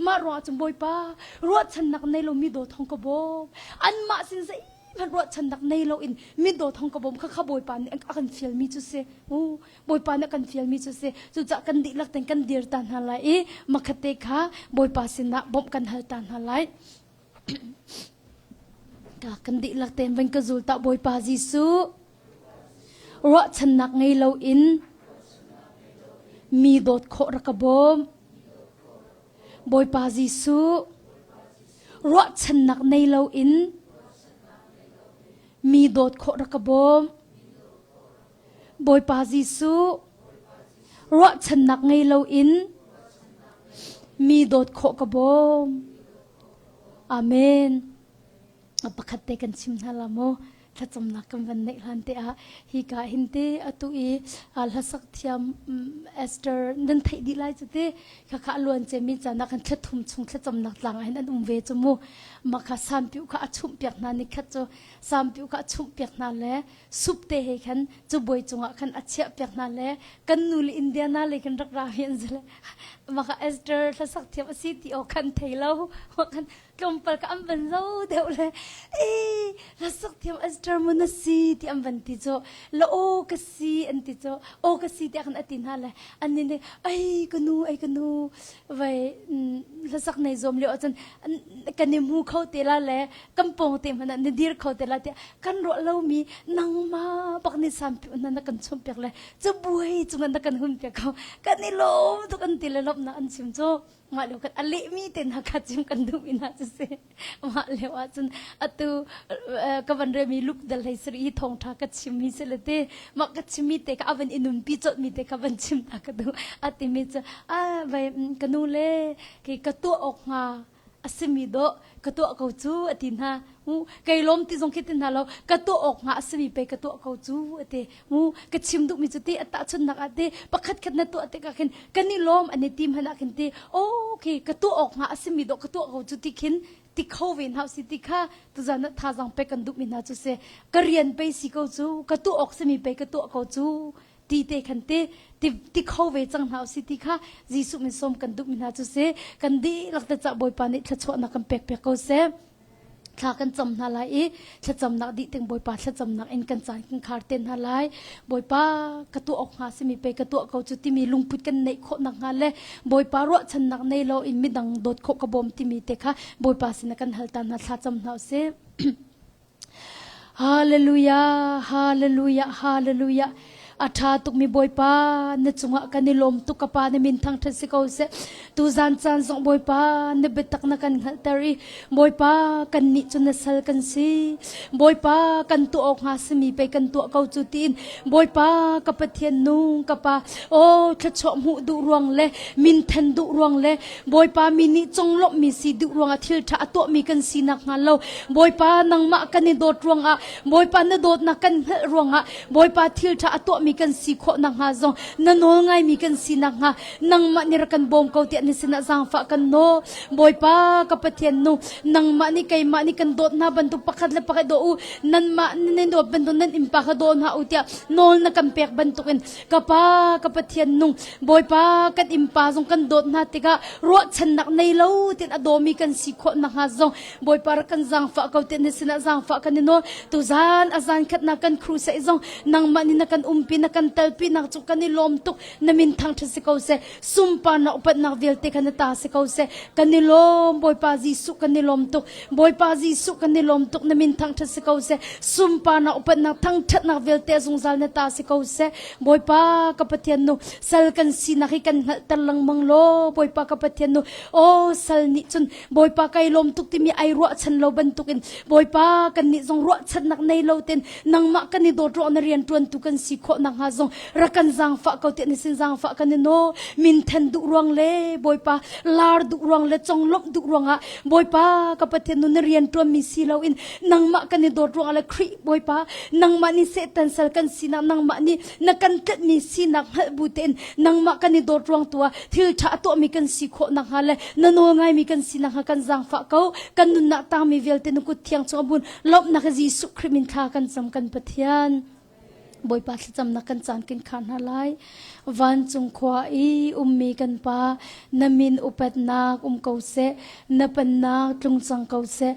ma ro chum boy pa ro chan nak nei lo mi dot thong ko bo an ma sin sai man ro chan nak nei lo in mi dot thong ko bom kha boy pa ni kan feel mi chu se boy pa na kan feel mi chu se chu cha kan di lak ten kan dir tan ha lai e makhate kha boy pa sin na bom kan hal tan ha lai ka kan di lak ten ban ka zul ta boy pa jisu ro chan nak ngei lo in mi dot kho ra ka bom boy pa jisu ro chan nak nei lo in mi dot kho ra ka bom boy pa jisu ro chan nak ngei lo in mi dot kho ka bom amen apakhat te kan sim hala mo tha cham na kam van nei han te a hi ka hin te atu e al hasak thiam Esther nan thai di lai chute kha kha luan che mi chana kan thla thum chung thla cham nak tlang hin an ve chumu ma kha sam piu kha achum piak na ni kha cho sam piu kha achum piak na le sup te he khan chu boi chunga khan achia piak na le kan nul India na le kan rak ra hian zle ma kha Esther thla sak thiam si ti o khan theilo khan tlom par ka am ban zo deu le la sak thiam Esther mun si ti am ban ti cho la o ka si an ti cho o ka si ti kan atin ha le an ni ai kanu vai la sak nei zom le achan kan ni mu khau te la le kampong te man ni dir khau te la te kan ro lo mi nang ma pak ni sam pi na kan chom pek le chu buai chu na kan hun pe khau kan ni lom to kan ti le lop na an sim cho ma lo kan ali mi ten ha kha chim kan du ina chu se ma le wa chun atu ka van re mi luk dal hai sri thong tha ka chim mi se le te ma ka chim mi te ka avan inun pi chot mi te ka van chim ta ka du ati mi cha vai kanu le ki ka tu ok nga asimi do ka tu ko chu atin ha kai lom ti jong khitin ha lo ka tu ok nga asimi pe ka tu ko chu ate ka chim du mi chu ti ata chun nak ate pakhat khat na tu ate ka khin kani lom ani tim hana khin ti okay ka tu ok nga asimi do ka tu ko chu ti khin ti khovin house ti kha tu jana tha jang pe kan du mi na chu se karian pe si ko chu ka tu ok simi pe ka tu ko chu ti te khan te ti khove chang house ti kha jisu mi som kan du mi na chu se kan di lak ta cha boy pa ni thla chho na kan pek pek ko se thla kan cham na lai e thla cham na di teng boy pa thla cham na en kan chan kan khar ten na lai boy pa ka tu ok nga simi pe ka tu ko chu ti mi lungput kan nei kho na nga le boy pa ro chan nak nei lo in mi dang dot kho ka bom ti mi te kha boy pa sin kan hal ta na thla cham na se hallelujah hallelujah hallelujah atha tuk mi boy pa na chunga kanilom tu kapa ne min thang thasi ko se tu zan chan zong boy pa ne betak na kan tari boy pa kan ni chuna sal kan si boy pa kan tu ok nga simi pe kan tu ko chu tin boy pa ka pathian nung kapa o tha cho mu du ruang le min than du ruang le boy pa mi ni chong lop mi si du ruang a thil tha to mi kan si nak nga lo boy pa nang ma kan ni dot ruang a boy pa na dot na kan ruang a boy pa thil tha to mi kan si kho na nga zong na no ngai mi kan si na nga nang ma ni ra kan bom ko ti ni sina jang fa kan no boy pa ka pathian nu nang ma ni kai ma ni kan dot na ban tu pakhat la pakhat do u nan ma ni do ban do nan impa ka don ha utia nol na kan pek ban tukin ka pa ka pathian nu boy pa kan impa zong kan dot na ti ka ro chan nak nei lo tin adomi kan si kho na nga zong boy pa kan jang fa ko ti ni sina jang fa kan no tu zan azan khat na kan khru sai zong nang ma ni na kan umpi pi na kan tel pi nak chu kan ni lom tuk na min thang tha se ko se sumpa na upat nak vel te kan ta se ko se kan ni lom boy pa Jisu kan ni lom tuk boy pa Jisu kan ni lom tuk na min thang tha se ko se sumpa na upat nak thang that nak vel te zung zal na ta se ko se boy pa kapathian no sal kan si na ki kan talang manglo boy pa kapathian no o sal ni chun boy pa kai lom tuk ti mi ai ro chan lo ban tukin boy pa kan ni zong ro chan nak nei lo ten nang ma kan ni do ro na rian tuan tu kan si kho nang ha zong ra kan jang fa ko te ni sin jang fa kan ni no min then du ruang le boy pa lar du ruang le chong lok du ruang a boy pa kapathian no na rian tuan mi si lo in nang ma kan ni do ro ala khri boy pa nang ma ni setan sal kan si na nang ma ni na kan tet mi si nak bu ten nang ma kan ni do ruang tua thil tha to mi kan si kho nang ha le na no ngai mi kan si nang ha kan jang fa ko kan nun na ta mi vel te nu ku thiang chong bun lop na ka Jisu krimin kha kan sam kan pathian boy pa cham na kan chan kin khan halai van chung khwa i ummi kan pa namin upat nak ko se na pan na tlung chang ko se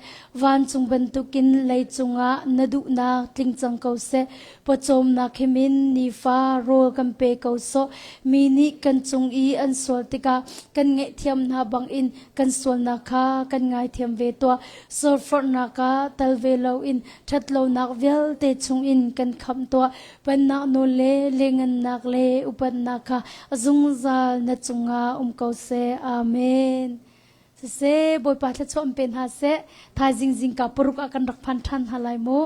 van chung ban tu kin lei chunga nadu na tling chang ko se pochom na khimin ni fa ro kan pe ko so mini kan chung i an sol tika kan nge thiam na bang in kan sol na kha kan ngai thiam ve to so for na ka tal ve lo in that lo nak vel te chung in kan kham to pan na no le lengan nak le upat naka azungzal na chunga ko se amen se boy pa tla chom pen ha se tha jing jing ka puruk akan rak phan than halai mo